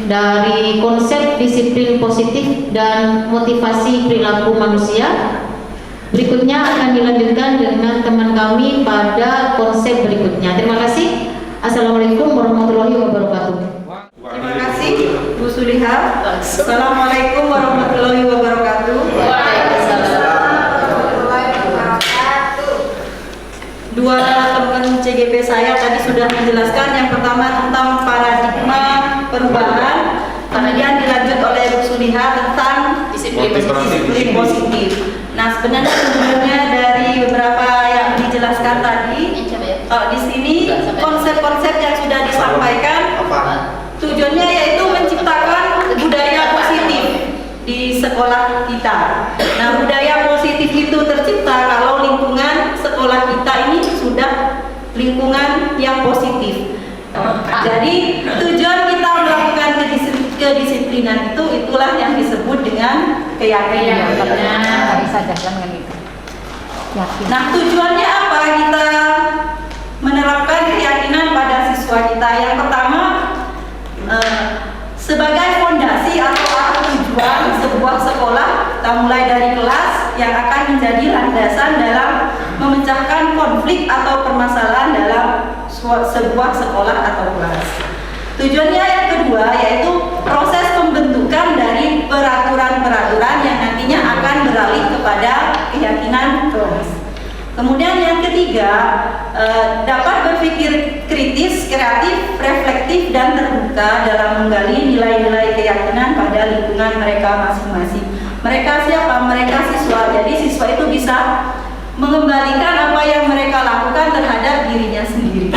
Speaker 4: dari konsep disiplin positif dan motivasi perilaku manusia. Berikutnya akan dilanjutkan dengan teman kami pada konsep berikutnya. Terima kasih. Assalamualaikum warahmatullahi wabarakatuh.
Speaker 5: Terima kasih Bu Suliha. Assalamualaikum warahmatullahi wabarakatuh. Dua teman CGP saya tadi sudah menjelaskan. Yang pertama tentang paradigma perubahan, kemudian dilanjut oleh Bu Suliha tentang disiplin positif. Nah, sebenarnya dari beberapa yang dijelaskan tadi, kalau di sini yang positif. Jadi tujuan kita melakukan kedisiplinan itulah yang disebut dengan keyakinan. Nah, tujuannya apa kita menerapkan keyakinan pada siswa kita? Yang pertama, sebagai fondasi atau tujuan sebuah sekolah, kita mulai dari kelas yang akan menjadi landasan dalam memecahkan konflik atau permasalahan dalam sebuah sekolah atau kelas. Tujuannya yang kedua yaitu proses pembentukan dari peraturan-peraturan yang nantinya akan beralih kepada keyakinan kelas. Kemudian yang ketiga, dapat berpikir kritis, kreatif, reflektif, dan terbuka dalam menggali nilai-nilai keyakinan pada lingkungan mereka masing-masing. Mereka siapa? Mereka siswa. Jadi siswa itu bisa mengembalikan apa yang mereka lakukan terhadap dirinya sendiri.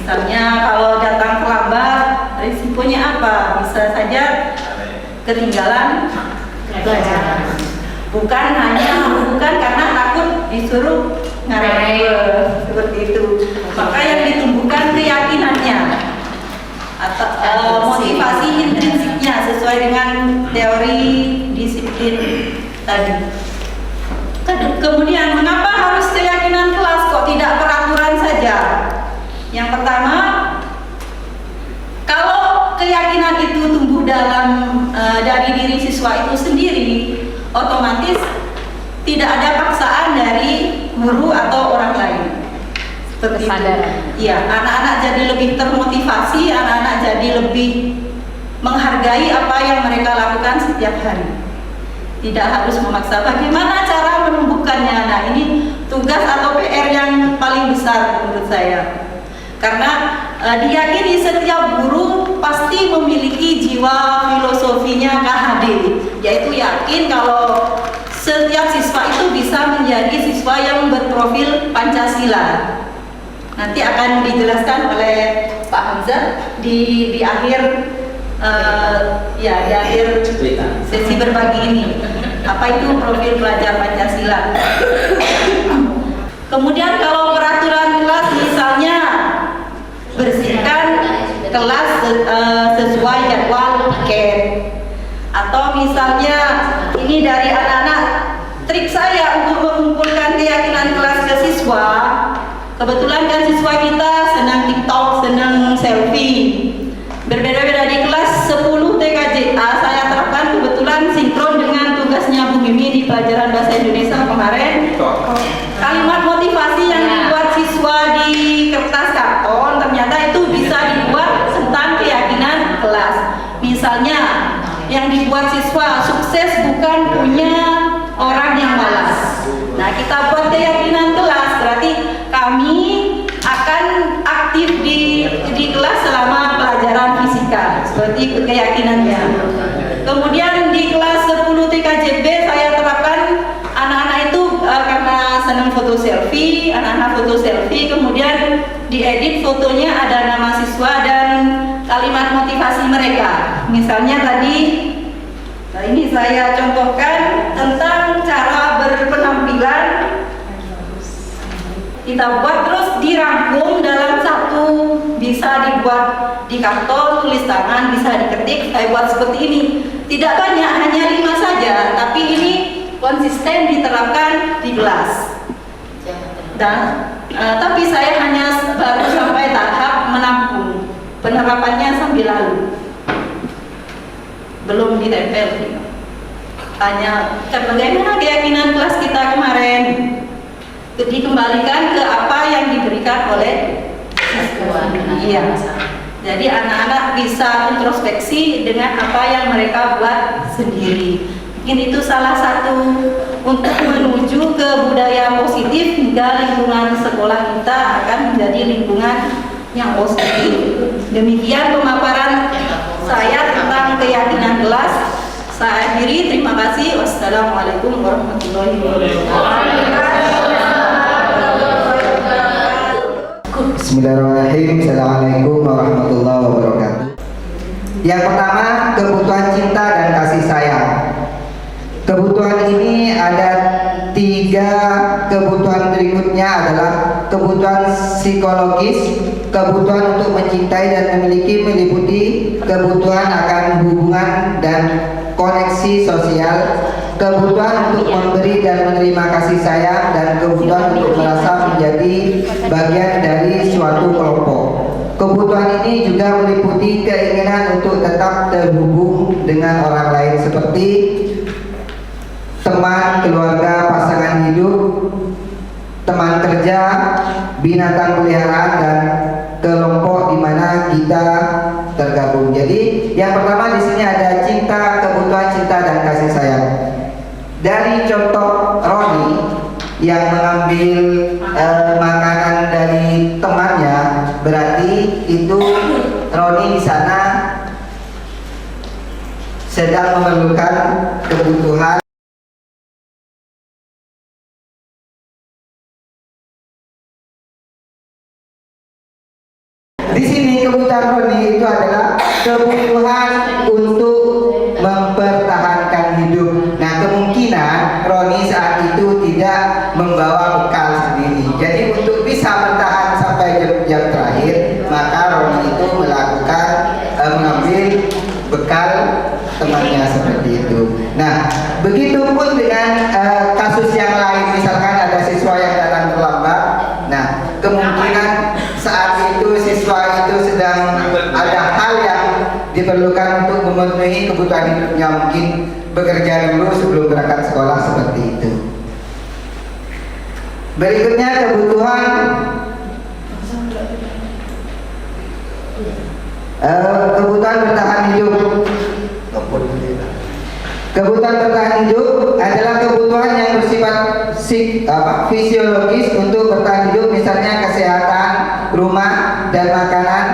Speaker 5: Misalnya kalau datang terlambat, risikonya apa? Bisa saja ketinggalan pelajaran. Bukan karena takut disuruh ngarep seperti itu. Maka yang ditumbuhkan keyakinannya atau motivasi intrinsiknya sesuai dengan teori disiplin tadi. Kemudian mengapa harus keyakinan kelas, kok tidak peraturan saja? Yang pertama, kalau keyakinan itu tumbuh dari diri siswa itu sendiri, otomatis tidak ada paksaan dari guru atau orang lain. Seperti itu. Iya, anak-anak jadi lebih termotivasi, anak-anak jadi lebih menghargai apa yang mereka lakukan setiap hari. Tidak harus memaksa. Bagaimana cara menumbuhkannya? Nah, ini tugas atau PR yang paling besar menurut saya. Karena diyakini setiap guru pasti memiliki jiwa filosofinya KHD, yaitu yakin kalau setiap siswa itu bisa menjadi siswa yang berprofil Pancasila. Nanti akan dijelaskan oleh Pak Hamzah di akhir di akhir sesi berbagi ini. Apa itu profil pelajar Pancasila? Kemudian kalau peraturan kelas misalnya bersihkan kelas sesuai jadwal piket, atau misalnya ini dari anak-anak, trik saya untuk mengumpulkan keyakinan kelas ke siswa. Kebetulan kan siswa kita senang TikTok, senang selfie. Berbeda-beda di kelas 10 TKJA saya terapkan kebetulan sinkron dengan tugasnya Bu Mimi di pelajaran bahasa Indonesia kemarin. Kalimat motivasi yang dibuat siswa di kertas karton ternyata itu bisa dibuat tentang keyakinan kelas. Misalnya yang dibuat siswa, sukses bukan punya orang yang malas. Nah, kita buat keyakinan kelas, berarti kami akan aktif di kelas selama pelajaran fisika, seperti keyakinannya. Kemudian di kelas 10 TKJB saya terapkan anak-anak itu karena senang foto selfie, anak-anak foto selfie, kemudian diedit fotonya ada nama siswa dan kalimat motivasi mereka. Misalnya tadi, nah ini saya contohkan tentang cara berpenampilan. Kita buat terus dirangkum dalam satu, bisa dibuat di karton, tulis tangan, bisa diketik. Saya buat seperti ini. Tidak banyak, hanya 5 saja, tapi ini konsisten diterapkan di kelas. Dan tapi saya hanya baru sampai tahap menampung, penerapannya sambil lalu, belum ditempel. Hanya bagaimana keyakinan kelas kita kemarin dikembalikan ke apa yang diberikan oleh siswa. Iya. Jadi anak-anak bisa introspeksi dengan apa yang mereka buat sendiri. Mungkin itu salah satu untuk menuju ke budaya positif hingga lingkungan sekolah kita akan menjadi lingkungan yang positif. Demikian pemaparan saya tentang keyakinan kelas. Saya akhiri, terima kasih. Wassalamualaikum warahmatullahi wabarakatuh.
Speaker 6: Bismillahirrahmanirrahim. Assalamualaikum warahmatullahi wabarakatuh. Yang pertama, kebutuhan cinta dan kasih sayang. Kebutuhan ini ada 3 kebutuhan berikutnya adalah kebutuhan psikologis, kebutuhan untuk mencintai dan memiliki meliputi kebutuhan akan hubungan dan koneksi sosial, kebutuhan untuk memberi dan menerima kasih sayang, dan kebutuhan untuk merasa menjadi bagian dari suatu kelompok. Kebutuhan ini juga meliputi keinginan untuk tetap terhubung dengan orang lain seperti teman, keluarga, pasangan hidup, teman kerja, binatang peliharaan, dan kelompok di mana kita tergabung. Jadi yang pertama di sini ada cinta, kebutuhan cinta dan kasih sayang. Dari contoh Roni yang mengambil makanan dari temannya, berarti itu Roni di sana sedang memerlukan kebutuhan. Di sini kebutuhan Roni itu adalah kebutuhan untuk mempertahankan hidup. Nah, kemungkinan Roni saat itu tidak membawa bekal sendiri. Jadi untuk bisa bertahan sampai jam terakhir, maka Roni itu melakukan mengambil bekal temannya seperti itu. Nah, begitupun dengan kasus yang lain, misalkan ada siswa yang datang terlambat. Nah, kemungkinan saat itu siswa itu sedang ada hal yang diperlukan untuk memenuhi kebutuhan hidupnya, mungkin bekerja dulu sebelum berangkat sekolah seperti itu. Berikutnya kebutuhan bertahan hidup. Kebutuhan bertahan hidup adalah kebutuhan yang bersifat fisiologis untuk bertahan hidup, misalnya kesehatan, rumah, dan makanan.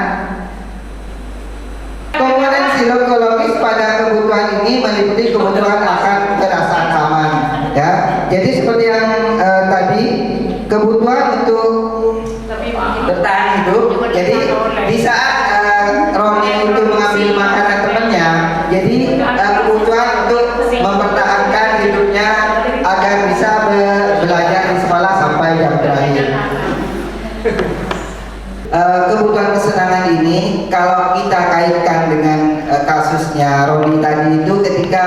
Speaker 6: Komponen psikologis pada kebutuhan ini meliputi kebutuhan akan perasaan aman. Ya, jadi seperti yang tadi, kebutuhan untuk bertahan hidup. Jadi di saat Roni itu mengambil makanan temannya, jadi kebutuhan untuk mempertahankan hidupnya agar bisa belajar di sekolah sampai jam terakhir. Kebutuhan kesenangan ini kalau kita kaitkan dengan kasusnya Roni tadi itu, ketika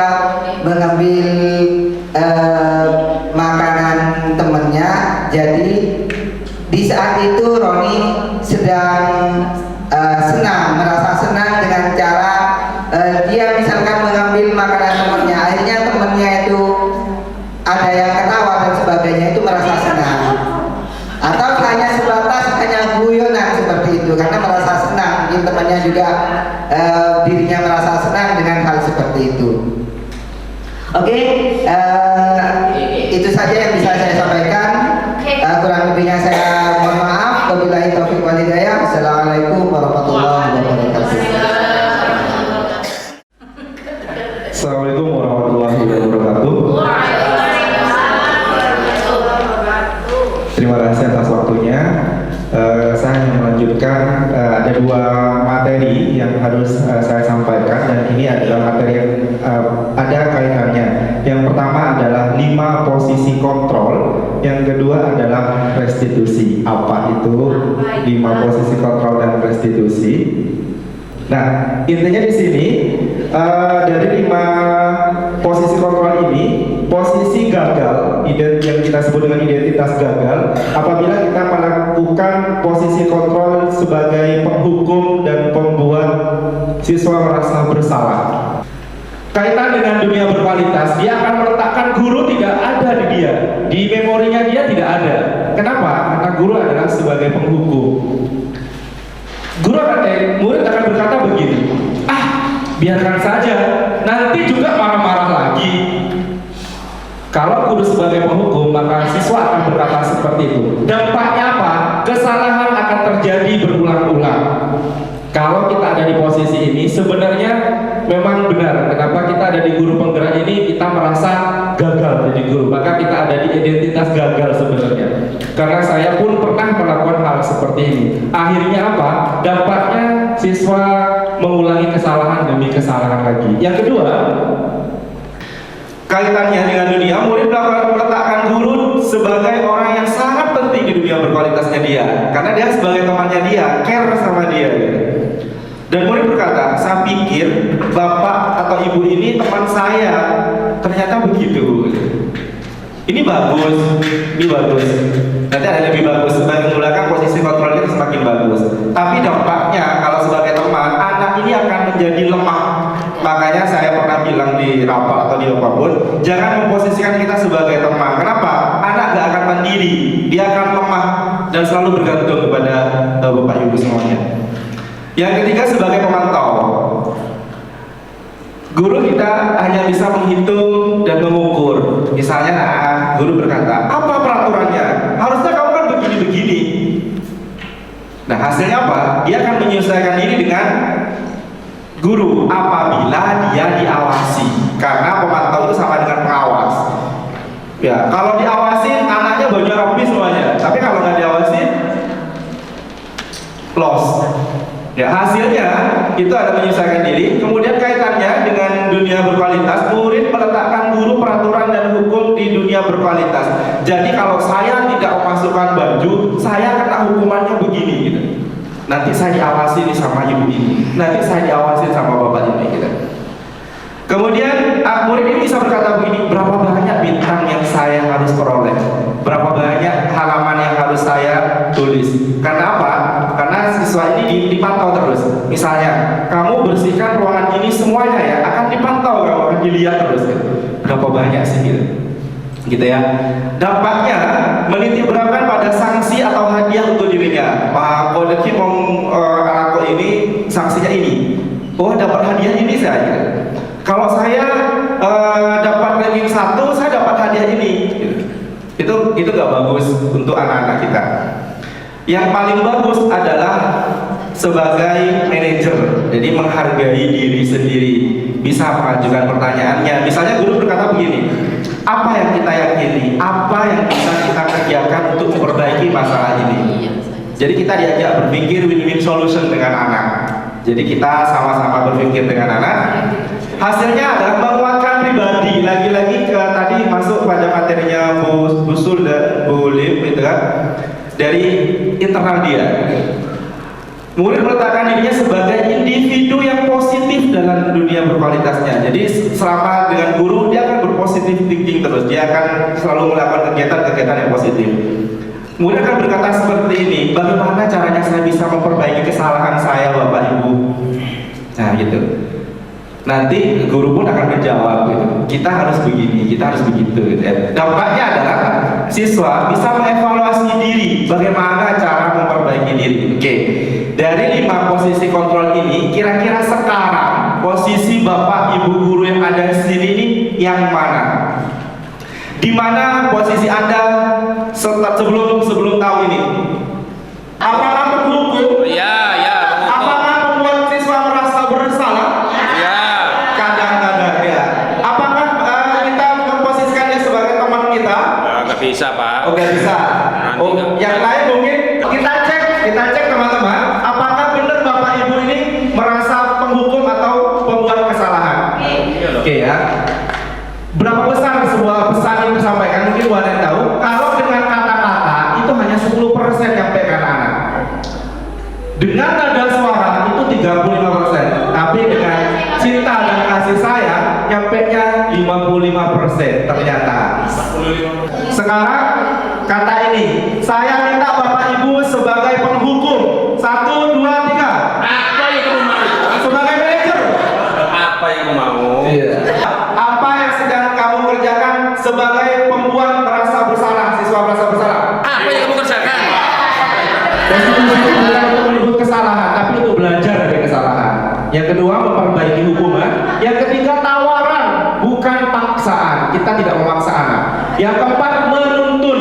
Speaker 6: mengambil makanan temannya, jadi di saat itu Roni sedang senang, merasa senang dengan cara dia misalkan mengambil makanan temannya, akhirnya temannya itu ada yang ketawa dan sebagainya, itu merasa senang. Atau hanya sebatas hanya guyonan seperti itu karena merasa senang, mungkin temannya juga dirinya merasa senang dengan hal seperti itu. Oke, itu saja yang bisa saya sampaikan. Kurang lebihnya saya mohon maaf. Wabillahi taufiq wal hidayah. Assalamualaikum warahmatullahi wabarakatuh.
Speaker 7: Assalamualaikum warahmatullahi wabarakatuh. Terima kasih atas waktunya. Saya hanya melanjutkan, ada dua materi yang harus saya sampaikan, dan ini adalah materi yang ada kaitannya. Yang pertama adalah 5 posisi kontrol, yang kedua adalah restitusi. Apa itu 5 posisi kontrol dan restitusi? Nah, intinya di sini dari 5 posisi kontrol ini, posisi gagal, yang kita sebut dengan identitas gagal, apabila kita melakukan posisi kontrol sebagai penghukum dan pembuat siswa merasa bersalah. Kaitan dengan dunia berkualitas, dia akan meletakkan guru tidak ada di dia, di memorinya dia tidak ada. Kenapa? Karena guru adalah sebagai penghukum. Guru murid akan berkata begini, biarkan saja, nanti juga marah-marah lagi. Kalau guru sebagai penghukum, maka siswa akan berkata seperti itu. Dampaknya apa? Kesalahan akan terjadi berulang-ulang. Kalau kita ada di posisi ini, sebenarnya memang benar. Kenapa kita ada di guru penggerak ini, kita merasa gagal jadi guru. Maka kita ada di identitas gagal sebenarnya. Karena saya pun pernah melakukan hal seperti ini. Akhirnya apa? Dampaknya siswa mengulangi kesalahan demi kesalahan lagi. Yang kedua, kaitannya dengan dunia, murid meletakkan guru sebagai orang yang sangat penting di dunia berkualitas. berkualitasnya dia, karena dia sebagai temannya dia care sama dia gitu. Dan murid berkata, saya pikir bapak atau ibu ini teman saya, ternyata begitu. Ini bagus, ini bagus. Nanti ada lebih bagus, semakin menggunakan posisi kontrol kita semakin bagus. Tapi dampaknya kalau sebagai teman, anak ini akan menjadi lemah. Makanya saya pernah bilang di rapat atau di apapun, jangan memposisikan kita sebagai teman. Kenapa? Anak gak akan mandiri, dia akan lemah dan selalu bergantung kepada bapak ibu semuanya. Yang ketiga, sebagai pemantau. Guru kita hanya bisa menghitung dan mengukur. Misalnya, guru berkata, apa peraturannya? Harusnya kamu kan begini-begini. Nah, hasilnya apa? Dia akan menyesuaikan diri dengan guru apabila dia diawasi. Karena pemantau itu sama dengan pengawas. Ya, kalau diawasin anaknya bajunya rapi semuanya. Tapi kalau nggak diawasin, lost. Ya, hasilnya itu ada menyesuaikan diri. Kemudian kaitannya dengan dunia berkualitas, murid meletakkan guru peraturan dan hukum di dunia berkualitas. Jadi kalau saya tidak memasukkan baju, saya kena hukumannya begini gitu. Nanti saya diawasi nih sama ibu ini, nanti saya diawasi sama bapak ini gitu. Kemudian murid ini bisa berkata begini, berapa banyak bintang yang saya harus peroleh, berapa banyak halaman yang harus saya tulis. Karena apa? Karena siswa ini dipantau terus. Misalnya, kamu bersihkan ruangan ini semuanya ya, akan dipantau, kamu akan dilihat terus gitu. Berapa banyak sih gitu ya. Dampaknya menitik beratkan pada sanksi atau hadiah untuk dirinya. Pak Kodeki anakku ini sanksinya ini. Oh, dapat hadiah ini saya gitu. Kalau saya dapat ranking 1, saya dapat hadiah ini. Itu gak bagus untuk anak-anak kita. Yang paling bagus adalah sebagai manajer, jadi menghargai diri sendiri, bisa mengajukan pertanyaannya. Misalnya guru berkata begini, apa yang kita yakini, apa yang bisa kita kerjakan untuk memperbaiki masalah ini. Jadi kita diajak berpikir win-win solution dengan anak. Jadi kita sama-sama berpikir dengan anak. Hasilnya adalah menguatkan pribadi. Lagi-lagi tadi masuk pada materinya Bu Sul dan Bu Lim gitu kan, dari internal dia. Murid meletakkan dirinya sebagai individu yang positif dalam dunia berkualitasnya. Jadi selama dengan guru dia akan berpositif thinking terus. Dia akan selalu melakukan kegiatan-kegiatan yang positif. Murid akan berkata seperti ini, bagaimana caranya saya bisa memperbaiki kesalahan saya Bapak Ibu? Nah gitu. Nanti guru pun akan menjawab gitu. Kita harus begini, kita harus begitu gitu ya. Dampaknya adalah siswa bisa mengevaluasi diri, bagaimana cara memperbaiki diri. Oke. Dari 5 posisi kontrol ini, kira-kira sekarang posisi Bapak Ibu guru yang ada di sini ini yang mana? Di mana posisi Anda sebelum tahun ini? Apakah menghukum?
Speaker 1: Ya,
Speaker 7: Apakah membuat siswa merasa bersalah?
Speaker 1: ya.
Speaker 7: Kadang-kadang ya. Apakah kita memposisikan dia sebagai teman kita?
Speaker 1: Nggak bisa Pak.
Speaker 7: Oh, nggak bisa.
Speaker 1: Nanti
Speaker 7: Oh,
Speaker 1: nggak.
Speaker 7: yang lain mungkin kita cek teman-teman. Apakah benar Bapak Ibu ini merasa penghukum atau pembuat kesalahan? Oke ya. Berapa besar sebuah pesan yang disampaikan? Mungkin Bu ada yang tahu. Kalau dengan kata-kata itu hanya 10% nyampaikan anak. Dengan nada suara itu 35%. Tapi dengan cinta dan kasih sayang nyampainya 55% ternyata. Sekarang kata ini, saya minta Bapak Ibu sebagai penghukum. 1, 2, 3.
Speaker 1: Apa yang kamu mau?
Speaker 7: Sebagai manajer.
Speaker 1: Apa yang kamu mau?
Speaker 7: Apa yang sedang kamu kerjakan sebagai pembuat merasa bersalah, siswa merasa bersalah?
Speaker 1: Apa yang kamu kerjakan?
Speaker 7: Bukan untuk menyebut kesalahan, tapi untuk belajar dari kesalahan. Yang kedua, memperbaiki hukuman. Yang ketiga, tawaran, bukan paksaan. Kita tidak memaksa anak. Yang keempat, menuntun,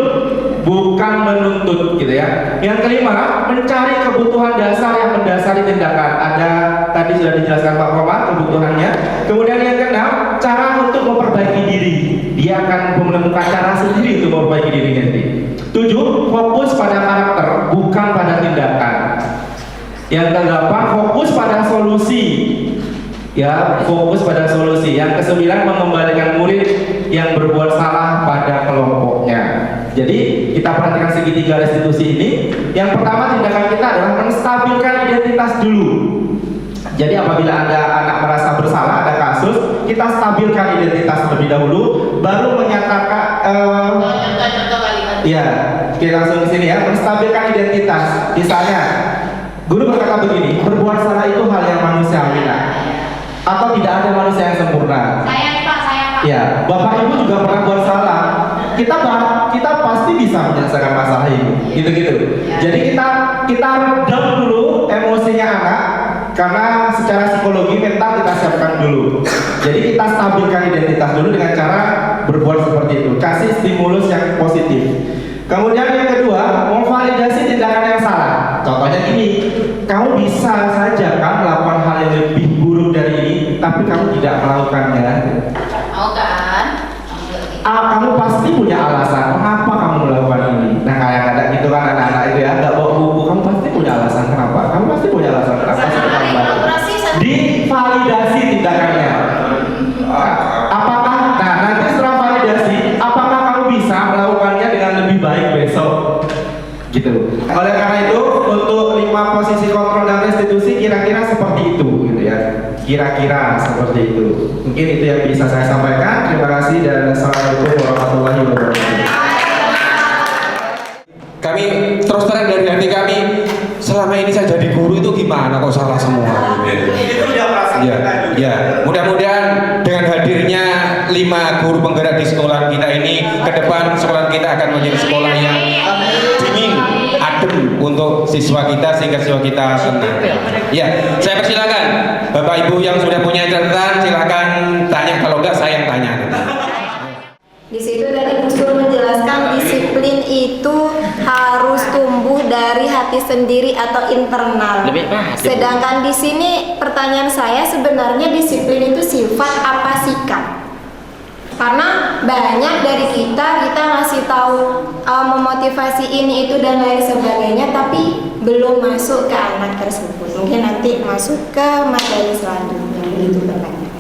Speaker 7: bukan menuntut, gitu ya. Yang kelima, mencari kebutuhan dasar yang mendasari tindakan. Ada tadi sudah dijelaskan Pak Komar kebutuhannya. Kemudian yang keenam, cara untuk memperbaiki diri. Dia akan menemukan cara sendiri untuk memperbaiki dirinya sendiri. 7, fokus pada karakter, bukan pada tindakan. Yang ke-8, fokus pada solusi. Ya, fokus pada solusi. Yang ke-9, mengembalikan murid yang berbuat salah pada kelompoknya. Jadi kita perhatikan segitiga restitusi ini. Yang pertama tindakan kita adalah menstabilkan identitas dulu. Jadi apabila ada anak merasa bersalah, ada kasus, kita stabilkan identitas terlebih dahulu, baru menyatakan. Ya, kita langsung ke sini ya, menstabilkan identitas. Misalnya, guru berkata begini, berbuat salah itu hal yang manusiawi, atau tidak ada manusia yang sempurna.
Speaker 4: Saya Pak.
Speaker 7: Ya, Bapak Ibu juga pernah buat salah. Kita pasti bisa menyelesaikan masalah ini, gitu-gitu. Jadi kita redam dulu emosinya anak, karena secara psikologi mental kita siapkan dulu. Jadi kita stabilkan identitas dulu dengan cara berbuat seperti itu, kasih stimulus yang positif. Kemudian yang kedua, memvalidasi tindakan yang salah. Contohnya gini, kamu bisa saja kan melakukan hal yang lebih buruk dari ini, tapi kamu tidak melakukannya.
Speaker 4: Mau kan?
Speaker 7: Kamu pasti punya alasan mengapa kamu melakukan ini. Nah, kadang-kadang gitu kan anak-anak itu ya, nggak bawa buku, kamu pasti punya alasan kenapa. Kamu pasti punya alasan kenapa. Divalidasi tindakannya. Apakah, nah nanti setelah validasi, apakah kamu bisa melakukannya dengan lebih baik besok? Gitu. Oleh karena itu, untuk 5 posisi kontrol dan restitusi kira-kira seperti itu, gitu ya. Kira-kira seperti itu. Mungkin itu yang bisa saya sampaikan. Terima kasih dan assalamualaikum warahmatullahi wabarakatuh.
Speaker 1: Kami terus terang dari hati kami, selama ini saya jadi guru itu gimana kok salah semua? Ya, mudah-mudahan dengan hadirnya 5 guru penggerak di sekolah kita ini, ke depan sekolah kita akan menjadi sekolah yang dingin, adem untuk siswa kita sehingga siswa kita senang. Ya, saya persilakan Bapak Ibu yang sudah punya catatan, silakan tanya, kalau enggak saya yang tanya.
Speaker 8: Di situ dari Bu Sur menjelaskan disiplin itu harus tumbuh dari hati sendiri atau internal. Sedangkan di sini pertanyaan saya sebenarnya disiplin itu sifat apa sikap? Karena banyak dari kita ngasih tahu memotivasi ini itu dan lain sebagainya, tapi belum masuk ke anak tersebut. Mungkin nanti masuk ke materi selanjutnya. Itu pertanyaan.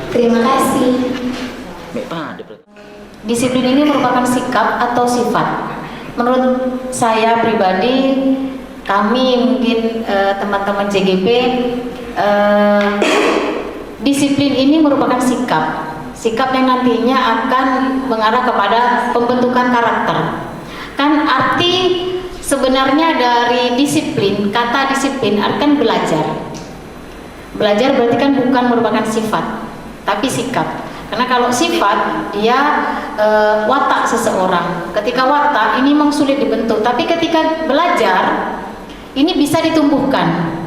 Speaker 8: Terima kasih.
Speaker 4: Disiplin ini merupakan sikap atau sifat. Menurut saya pribadi, kami mungkin teman-teman CGP, disiplin ini merupakan sikap yang nantinya akan mengarah kepada pembentukan karakter. Kan arti sebenarnya dari disiplin, kata disiplin artinya belajar. Belajar berarti kan bukan merupakan sifat, tapi sikap. Karena kalau sifat dia watak seseorang. Ketika watak ini memang sulit dibentuk, tapi ketika belajar ini bisa ditumbuhkan.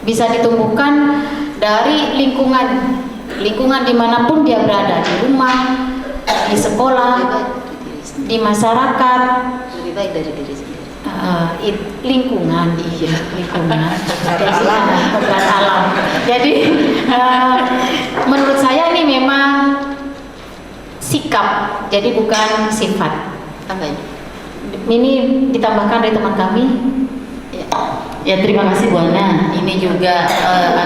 Speaker 4: Bisa ditumbuhkan dari lingkungan dimanapun dia berada, di rumah, di sekolah, di masyarakat. Lebih baik dari diri sendiri. Lingkungan alam. Jadi menurut saya ini memang sikap, jadi bukan sifat. Ini ditambahkan dari teman kami.
Speaker 3: Ya, terima kasih Bu Ana. Ini juga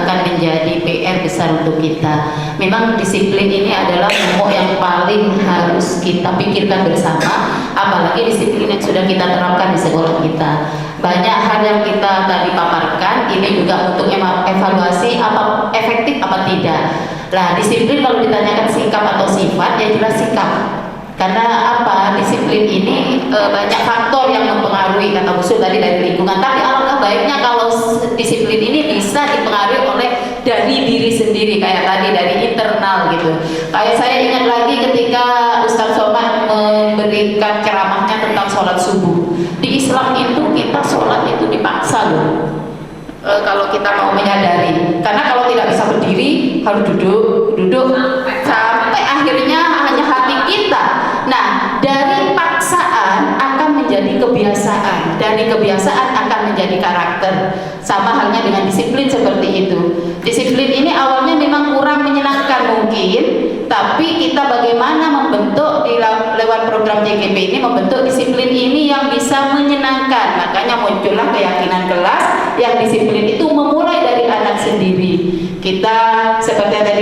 Speaker 3: akan menjadi PR besar untuk kita. Memang disiplin ini adalah momok yang paling harus kita pikirkan bersama, apalagi disiplin yang sudah kita terapkan di sekolah kita. Banyak hal yang kita tadi paparkan, ini juga untuk evaluasi apa efektif apa tidak. Nah, disiplin kalau ditanyakan sikap atau sifat, ya jelas sikap. Karena apa? Disiplin ini banyak faktor yang mempengaruhi, kata Bu Sul tadi, dari lingkungan. Tapi alangkah baiknya kalau disiplin ini bisa dipengaruhi oleh dari diri sendiri, kayak tadi dari internal gitu. Kayak saya ingat lagi ketika Ustaz Somad memberikan ceramahnya tentang sholat subuh. Di Islam itu kita sholat itu dipaksa loh. Kalau kita mau menyadari, karena kalau tidak bisa berdiri harus duduk sampai akhirnya hanya hati kita. Nah, dari paksaan akan menjadi kebiasaan, dari kebiasaan akan menjadi karakter. Sama halnya dengan disiplin seperti itu. Disiplin ini awalnya memang kurang menyenangkan mungkin, tapi kita bagaimana membentuk lewat program JGP ini, membentuk disiplin ini yang bisa menyenangkan. Makanya muncullah keyakinan kelas yang disiplin itu memulai dari anak sendiri. Kita seperti yang tadi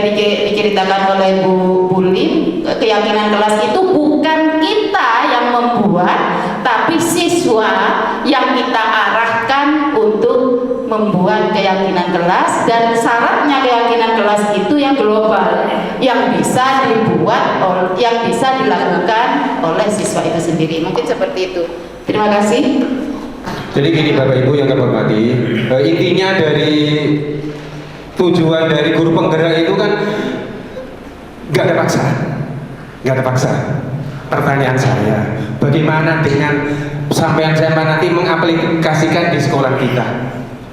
Speaker 3: diceritakan oleh Bu Lim, keyakinan kelas itu bukan kita yang tetapi siswa yang kita arahkan untuk membuat keyakinan kelas, dan syaratnya keyakinan kelas itu yang global, yang bisa dibuat, yang bisa dilakukan oleh siswa itu sendiri. Mungkin seperti itu. Terima kasih.
Speaker 1: Jadi gini Bapak Ibu yang kami hormati, intinya dari tujuan dari guru penggerak itu kan nggak ada paksaan, nggak ada paksaan. Pertanyaan saya, bagaimana dengan sampean saya nanti mengaplikasikan di sekolah kita?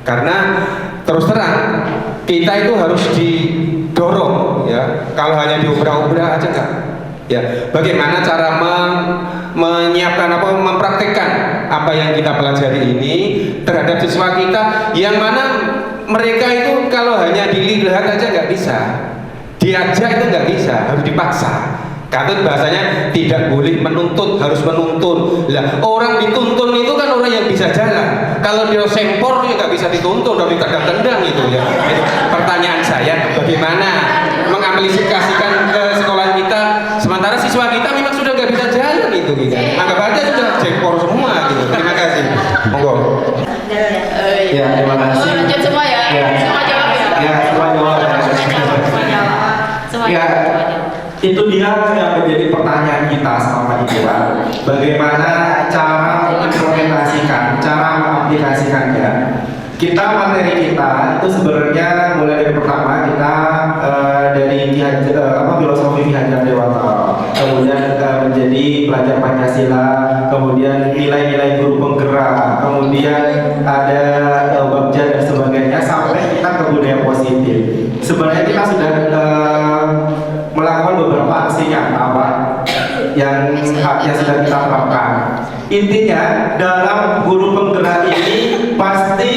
Speaker 1: Karena terus terang kita itu harus didorong, ya. Kalau hanya diobrak-obrak aja enggak. Ya, bagaimana cara menyiapkan mempraktekkan apa yang kita pelajari ini terhadap siswa kita, yang mana mereka itu kalau hanya dilihat aja nggak bisa, diajak itu nggak bisa, harus dipaksa. Katut bahasanya tidak boleh menuntut, harus menuntun. Lah, orang dituntun itu kan orang yang bisa jalan. Kalau dia sempor ya nggak bisa dituntun, tapi tendang itu ya. Pertanyaan saya, bagaimana mengaplikasikan ke sekolah kita, sementara siswa kita memang sudah nggak bisa jalan itu, gitu. Anggap aja sudah sempor semua gitu. Terima kasih. Monggo.
Speaker 7: Ya, terima kasih.
Speaker 3: Lanjut semua ya.
Speaker 7: Ya.
Speaker 3: Semua jawab ya.
Speaker 7: Ya, semua jawab.
Speaker 3: Semua
Speaker 7: Ya.
Speaker 3: jawab.
Speaker 7: Itu dia yang menjadi pertanyaan kita selama ini, Pak. Bagaimana cara mengimplementasikan, cara mengaplikasikannya. Kita materi kita itu sebenarnya mulai dari pertama kita dari filosofi Ki Hajar Dewantara, kemudian menjadi pelajar Pancasila, kemudian nilai-nilai guru penggerak, kemudian ada Bagja dan sebagainya, sampai kita ke budaya positif. Sebenarnya kita sudah melakukan beberapa aksi nyata, Pak, yang sudah kita terapkan. Intinya dalam guru penggerak ini pasti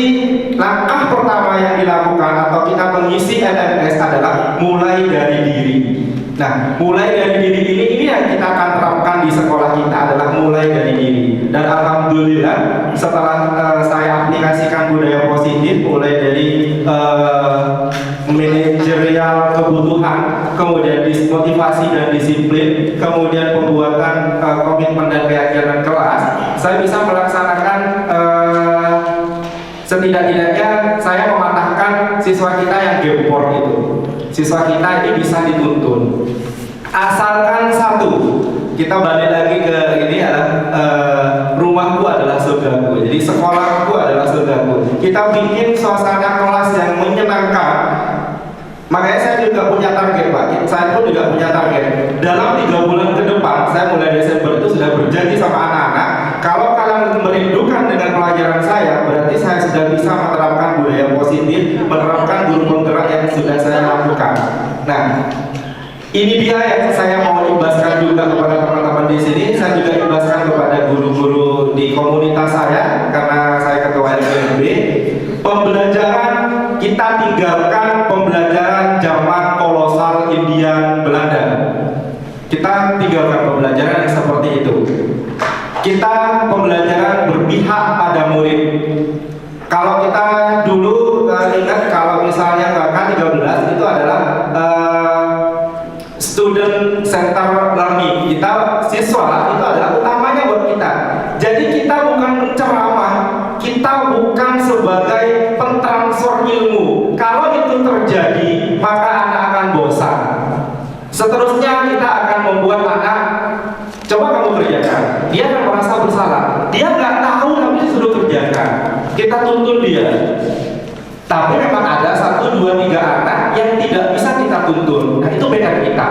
Speaker 7: langkah pertama yang dilakukan atau kita mengisi LMS adalah mulai dari diri. Nah, mulai dari diri ini yang kita akan terapkan di sekolah kita adalah mulai dari diri. Dan alhamdulillah setelah saya aplikasikan budaya positif, mulai dari manajerial kebutuhan, kemudian motivasi dan disiplin, kemudian pembuatan komitmen dan keyakinan kelas, saya bisa melaksanakan setidak-tidaknya saya mematahkan siswa kita yang gempor itu. Siswa kita ini bisa dituntun. Asalkan satu, kita balik lagi ke ini adalah rumahku adalah surgaku. Jadi sekolahku adalah surgaku. Kita bikin suasana kelas yang menyenangkan. Makanya saya juga punya target, Pak. Saya pun juga punya target. Dalam 3 bulan ke depan, saya mulai Desember itu sudah berjanji sama anak-anak, kalau kalian merindukan dengan pelajaran saya, berarti saya sudah bisa menerapkan budaya positif, menerapkan guru penggerak yang sudah saya lakukan. Nah, ini dia yang saya mau ibaskan juga kepada teman-teman di sini. Saya juga ibaskan kepada guru-guru di komunitas saya, karena saya ketua LPMB. Pembelajaran kita tinggalkan pembelajaran zaman kolosal Indian Belanda. Kita tinggalkan pembelajaran yang seperti itu. Kita pembelajaran berpihak pada murid. Kalau kita dulu ingat, kalau misalnya bahkan 13 itu adalah student center learning. Kita siswa itu adalah utamanya buat kita. Jadi kita bukan penceramah, kita bukan sebagai pentransfer ilmu. Kalau itu terjadi, maka anak akan bosan. Seterusnya kita akan membuat anak, coba kamu kerjakan. Dia akan merasa bersalah. Dia nggak tahu tapi disuruh kerjakan. Kita tuntun dia. Tapi memang ada 1, 2, 3 anak yang tidak bisa kita tuntun. Nah, itu beda kita.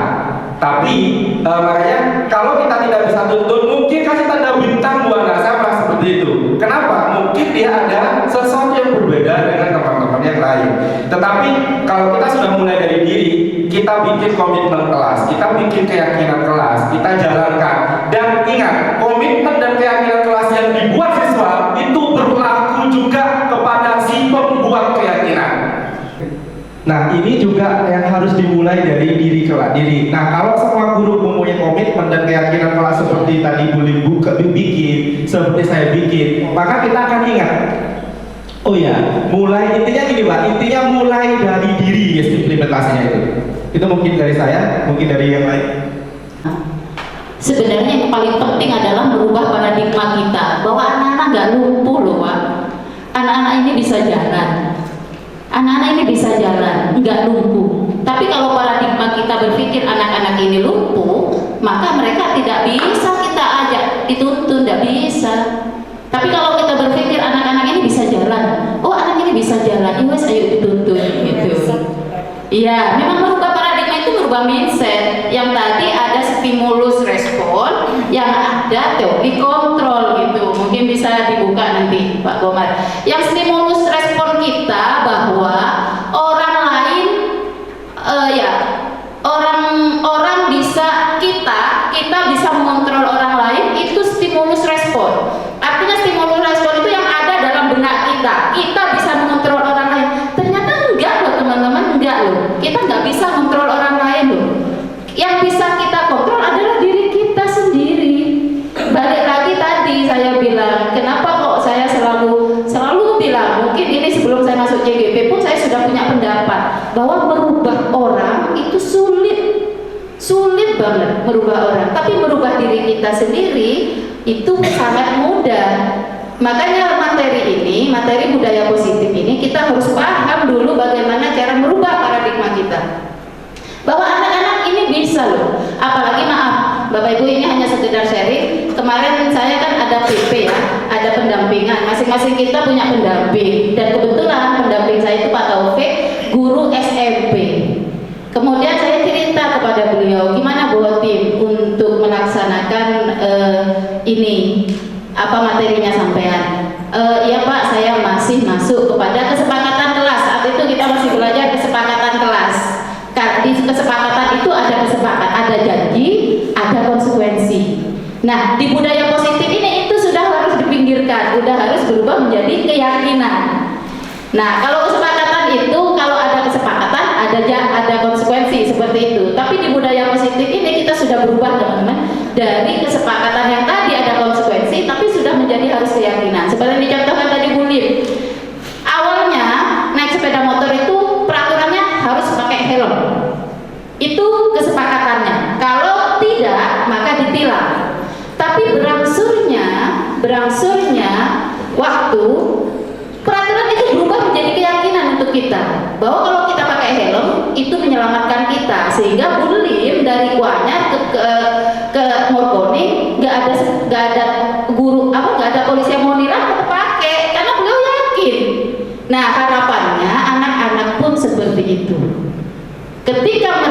Speaker 7: Tapi makanya kalau kita tidak bisa tuntun, mungkin kasih tanda bintang buat anak. Saya merasa seperti itu. Kenapa? Mungkin dia ada sesuatu yang berbeda dengan teman-teman yang lain. Tetapi kalau kita sudah mulai dari diri, kita bikin komitmen kelas, kita bikin keyakinan kelas, kita jalankan. Dan ingat, komitmen dan keyakinan kelas yang dibuat siswa itu berlaku juga kepada si pembuat keyakinan. Nah, ini juga yang harus dimulai dari diri kelas diri. Nah, kalau semua guru mempunyai komitmen dan keyakinan kelas seperti tadi boleh buka bikin, seperti saya bikin, maka kita akan ingat. Oh ya, mulai intinya gini, Pak. Intinya mulai dari diri implementasinya itu. Itu mungkin dari saya, mungkin dari yang lain.
Speaker 3: Sebenarnya yang paling penting adalah merubah paradigma kita bahwa nggak lumpuh loh Pak. Anak-anak ini bisa jalan. Anak-anak ini bisa jalan, nggak lumpuh. Tapi kalau paradigma kita berpikir anak-anak ini lumpuh, maka mereka tidak bisa kita ajak dituntun, tidak bisa. Tapi kalau kita berpikir anak-anak ini bisa jalan, oh anak ini bisa jalan, ayo dituntun gitu. Iya, memang merubah paradigma itu merubah mindset. Yang tadi ada stimulus respon, yang ada teori kontrol gitu. Mungkin bisa dibuka nanti Pak Komar. Yang stimulus respon kita bahwa orang lain, orang bisa kita bisa mengontrol orang lain, itu stimulus respon. Artinya stimulus respon itu yang ada dalam benak kita bisa mengontrol orang lain. Ternyata enggak loh teman-teman, enggak loh. Kita nggak bisa mengontrol orang lain loh. Yang bisa kita kontrol adalah diri kita sendiri. Balik lagi tadi saya bilang, kenapa kok saya selalu bilang, mungkin ini sebelum saya masuk CGP pun saya sudah punya pendapat bahwa merubah orang itu sulit banget merubah orang, tapi merubah diri kita sendiri itu sangat mudah. Makanya materi budaya positif ini kita harus paham dulu bagaimana cara merubah paradigma kita. Bahwa anak-anak ini bisa loh. Apalagi maaf, Bapak Ibu ini hanya sekedar sharing. Kemarin saya kan ada PP ya, ada pendampingan. Masing-masing kita punya pendamping. Dan kebetulan pendamping saya itu Pak Taufik, guru SMP. Kemudian saya cerita kepada beliau, gimana buat tim untuk melaksanakan ini, apa materinya sampean. Iya Pak, saya masih masuk kepada kesepakatan kelas. Saat itu kita masih belajar kesepakatan kelas. Di kesepakatan itu ada kesepakatan, ada janji, ada konsekuensi. Nah, di budaya positif ini itu sudah harus dipinggirkan, sudah harus berubah menjadi keyakinan. Nah, kalau kesepakatan itu, kalau ada kesepakatan, ada konsekuensi seperti itu. Tapi di budaya positif ini kita sudah berubah teman-teman, dari kesepakatan yang tadi ada konsekuensi, tapi sudah menjadi harus keyakinan. Seperti yang dicontohkan tadi Bu Lim. Awalnya naik sepeda motor itu peraturannya harus pakai helm. Itu kesepakatannya. Kalau tidak, maka ditilang. Tapi berangsurnya waktu, peraturan itu berubah menjadi keyakinan untuk kita bahwa kalau kita pakai helm itu menyelamatkan kita, sehingga Bu Lim dari Kuanyar ke Morkoni nggak ada guru nggak ada polisi yang mau nilang tetap pakai karena beliau yakin. Nah, harapannya anak-anak pun seperti itu. Ketika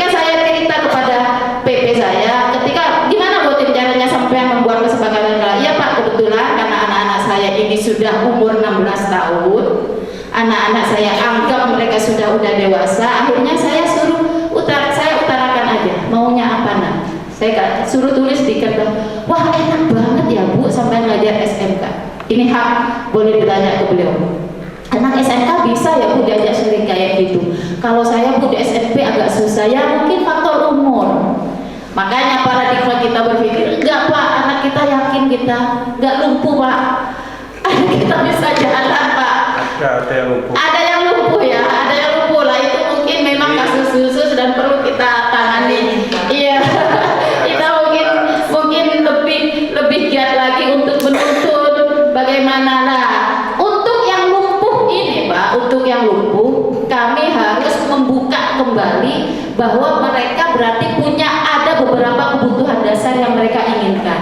Speaker 3: saya cerita kepada PP saya, ketika gimana buat caranya sampai membuat kesepakatan, ya Pak, kebetulan karena anak-anak saya ini sudah umur 16 tahun, anak-anak saya anggap mereka sudah dewasa, akhirnya saya utarakan aja, maunya apa nak? Saya suruh tulis di kertas, wah enak banget ya Bu sampai ngajar SMK. Ini hak, boleh ditanya ke beliau. Anak SMK bisa ya Bu diajak sering kayak gitu. Kalau saya Bu di SMP agak susah, ya mungkin faktor umur. Makanya paradigma kita berpikir, enggak Pak, anak kita yakin kita enggak lumpuh Pak. Anak kita bisa jalan Pak.
Speaker 1: Ada yang lumpuh.
Speaker 3: Ada yang lumpuh ya, ada yang lumpuh lah, itu mungkin memang kasus khusus dan perlu kita tangani. Iya. Kita mungkin lebih giat lagi untuk menuntut bagaimana untuk yang lumpuh, kami harus membuka kembali bahwa mereka berarti ada beberapa kebutuhan dasar yang mereka inginkan.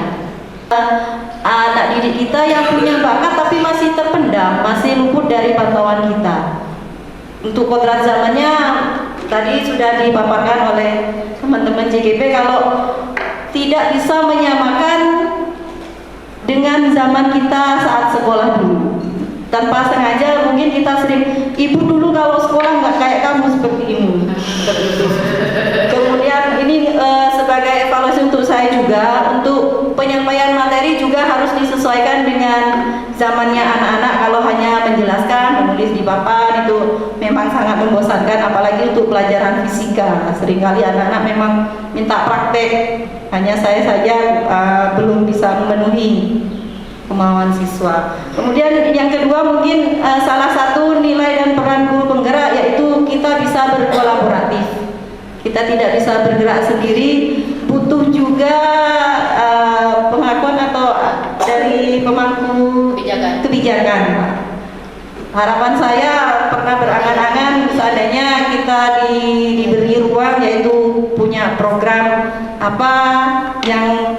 Speaker 5: Anak didik kita yang punya bakat tapi masih terpendam, masih luput dari pantauan kita. Untuk kodrat zamannya tadi sudah dipaparkan oleh teman-teman CGP, kalau tidak bisa menyamakan dengan zaman kita saat sekolah dulu. Tanpa sengaja mungkin kita sering, ibu dulu kalau sekolah nggak kayak kamu seperti ini. Kemudian ini sebagai evaluasi untuk saya juga, untuk penyampaian materi juga harus disesuaikan dengan zamannya anak-anak. Kalau hanya menjelaskan, menulis di papan itu memang sangat membosankan, apalagi untuk pelajaran fisika. Seringkali anak-anak memang minta praktek, hanya saya saja belum bisa memenuhi kemauan siswa. Kemudian yang kedua mungkin salah satu nilai dan peran guru penggerak yaitu kita bisa berkolaboratif. Kita tidak bisa bergerak sendiri, butuh juga pengakuan atau dari pemangku jangan. Harapan saya pernah berangan-angan seandainya kita diberi ruang, yaitu punya program apa yang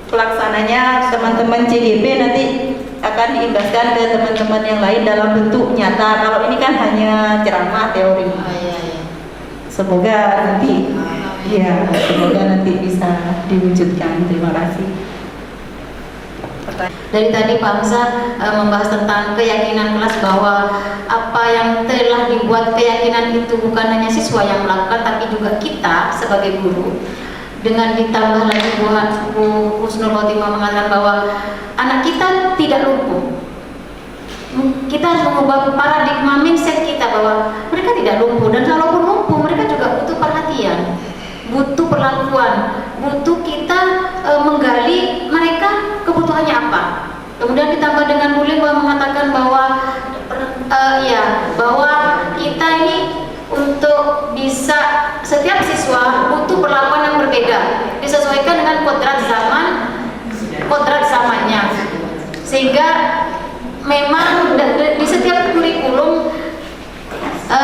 Speaker 5: pelaksananya teman-teman CGP nanti akan diimbaskan ke teman-teman yang lain dalam bentuk nyata. Kalau ini kan hanya ceramah teori. Semoga nanti bisa diwujudkan. Terima kasih.
Speaker 4: Dari tadi Pak Hamzah membahas tentang keyakinan kelas, bahwa apa yang telah dibuat keyakinan itu bukan hanya siswa yang melakukan, tapi juga kita sebagai guru. Dengan ditambah lagi Bu Husnul Khotimah mengatakan bahwa anak kita tidak lumpuh. Kita harus mengubah paradigma mindset kita bahwa mereka tidak lumpuh, dan kalaupun lumpuh mereka juga butuh perhatian, butuh perlakuan, butuh kita menggali mereka kebutuhannya apa. Kemudian ditambah dengan Bu Limba mengatakan bahwa bahwa kita ini untuk bisa, setiap siswa butuh perlakuan yang berbeda, disesuaikan dengan kodrat zamannya, sehingga memang di setiap kurikulum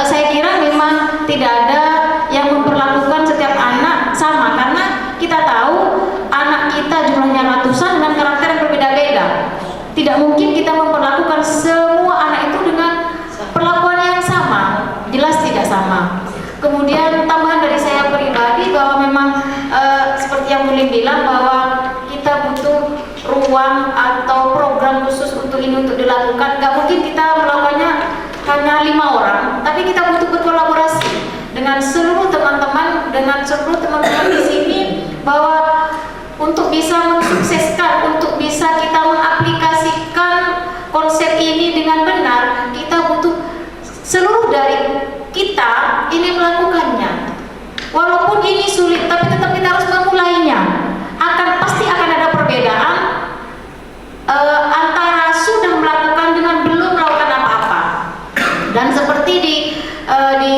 Speaker 4: saya kira memang tidak ada yang memperlakukan setiap anak sama, karena kita tahu anak kita jumlahnya ratusan dengan karakter yang berbeda-beda. Tidak mungkin kita memperlakukan semua anak itu dengan perlakuan yang sama, jelas tidak sama. Kemudian tambahan dari saya pribadi bahwa memang seperti yang Mulim bilang, bahwa kita butuh ruang atau program khusus untuk ini untuk dilakukan. Gak mungkin kita melakukannya hanya 5 orang, tapi kita butuh berkolaborasi dengan seluruh teman-teman, di sini, bahwa untuk bisa mensukseskan, untuk bisa kita mengaplikasikan konsep ini dengan benar, kita butuh seluruh dari kita ini melakukannya. Walaupun ini sulit, tapi tetap kita harus memulainya. Pasti akan ada perbedaan antara sudah melakukan dengan belum melakukan apa-apa. Dan seperti di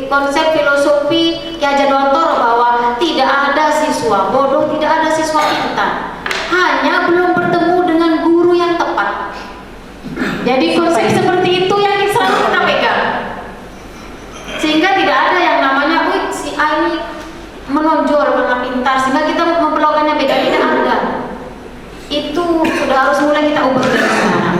Speaker 4: konsep filosofi Ki Hajar Dewantara, bahwa tidak ada siswa bodoh, tidak ada siswa pintar, hanya belum bertemu dengan guru yang tepat. Jadi konsep seperti itu yang selalu kita pegang, sehingga tidak ada yang namanya si A ini menonjol karena pintar sehingga kita memperlakukannya beda, tidak ada. Itu sudah harus mulai kita ubah dari sekarang.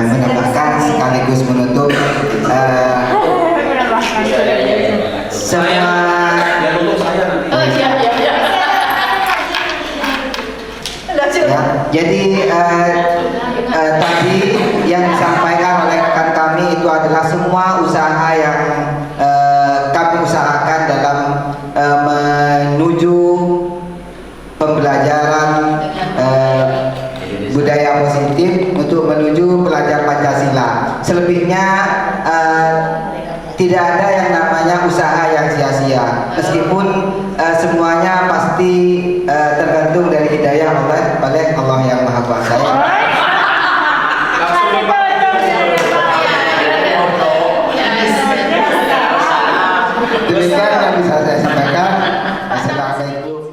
Speaker 6: Menambahkan sekaligus menutup semua. Jadi tadi yang disampaikan oleh rekan kami itu adalah semua usaha yang kami usahakan dalam menuju pembelajaran budaya positif untuk menuju pelajar Pancasila. Selebihnya tidak ada yang namanya usaha yang sia-sia, meskipun semuanya pasti tergantung dari hidayah oleh Allah yang Maha Kuasa. Demikian yang bisa saya sampaikan. Assalamualaikum.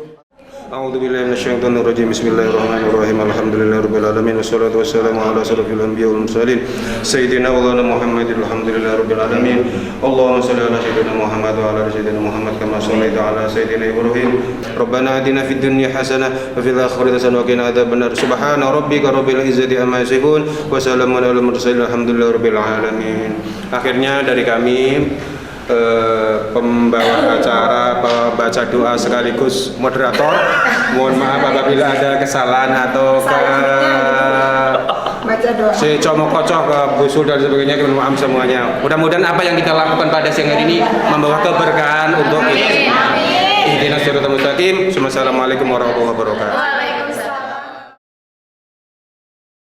Speaker 1: A'udzubillahi minasyaitonirrajim. Bismillahirrahmanirrahim. Alhamdulillahirabbil alamin wassalatu wassalamu ala asyrofil anbiya'i wal mursalin sayyidina maulana Muhammadin alhamdulillahirabbil alamin. Allahumma shalli ala sayyidina Muhammad wa ala sayyidina Muhammad kama shallaita ala sayyidina Ibrahim. Rabbana atina fid dunya hasanah wa fil akhirati hasanah wa qina adzabannar. Subhana rabbika rabbil izzati amma yasifun wa salamun alal mursalin alhamdulillahirabbil alamin. Akhirnya dari kami pembawa acara, pembaca doa sekaligus moderator, mohon maaf apabila ada kesalahan atau si comok kocok ke busul dan sebagainya, mohon maaf semuanya. Mudah-mudahan apa yang kita lakukan pada siang hari ini membawa keberkahan untuk kita. Ihdinas siratal mustaqim. Assalamualaikum warahmatullahi wabarakatuh.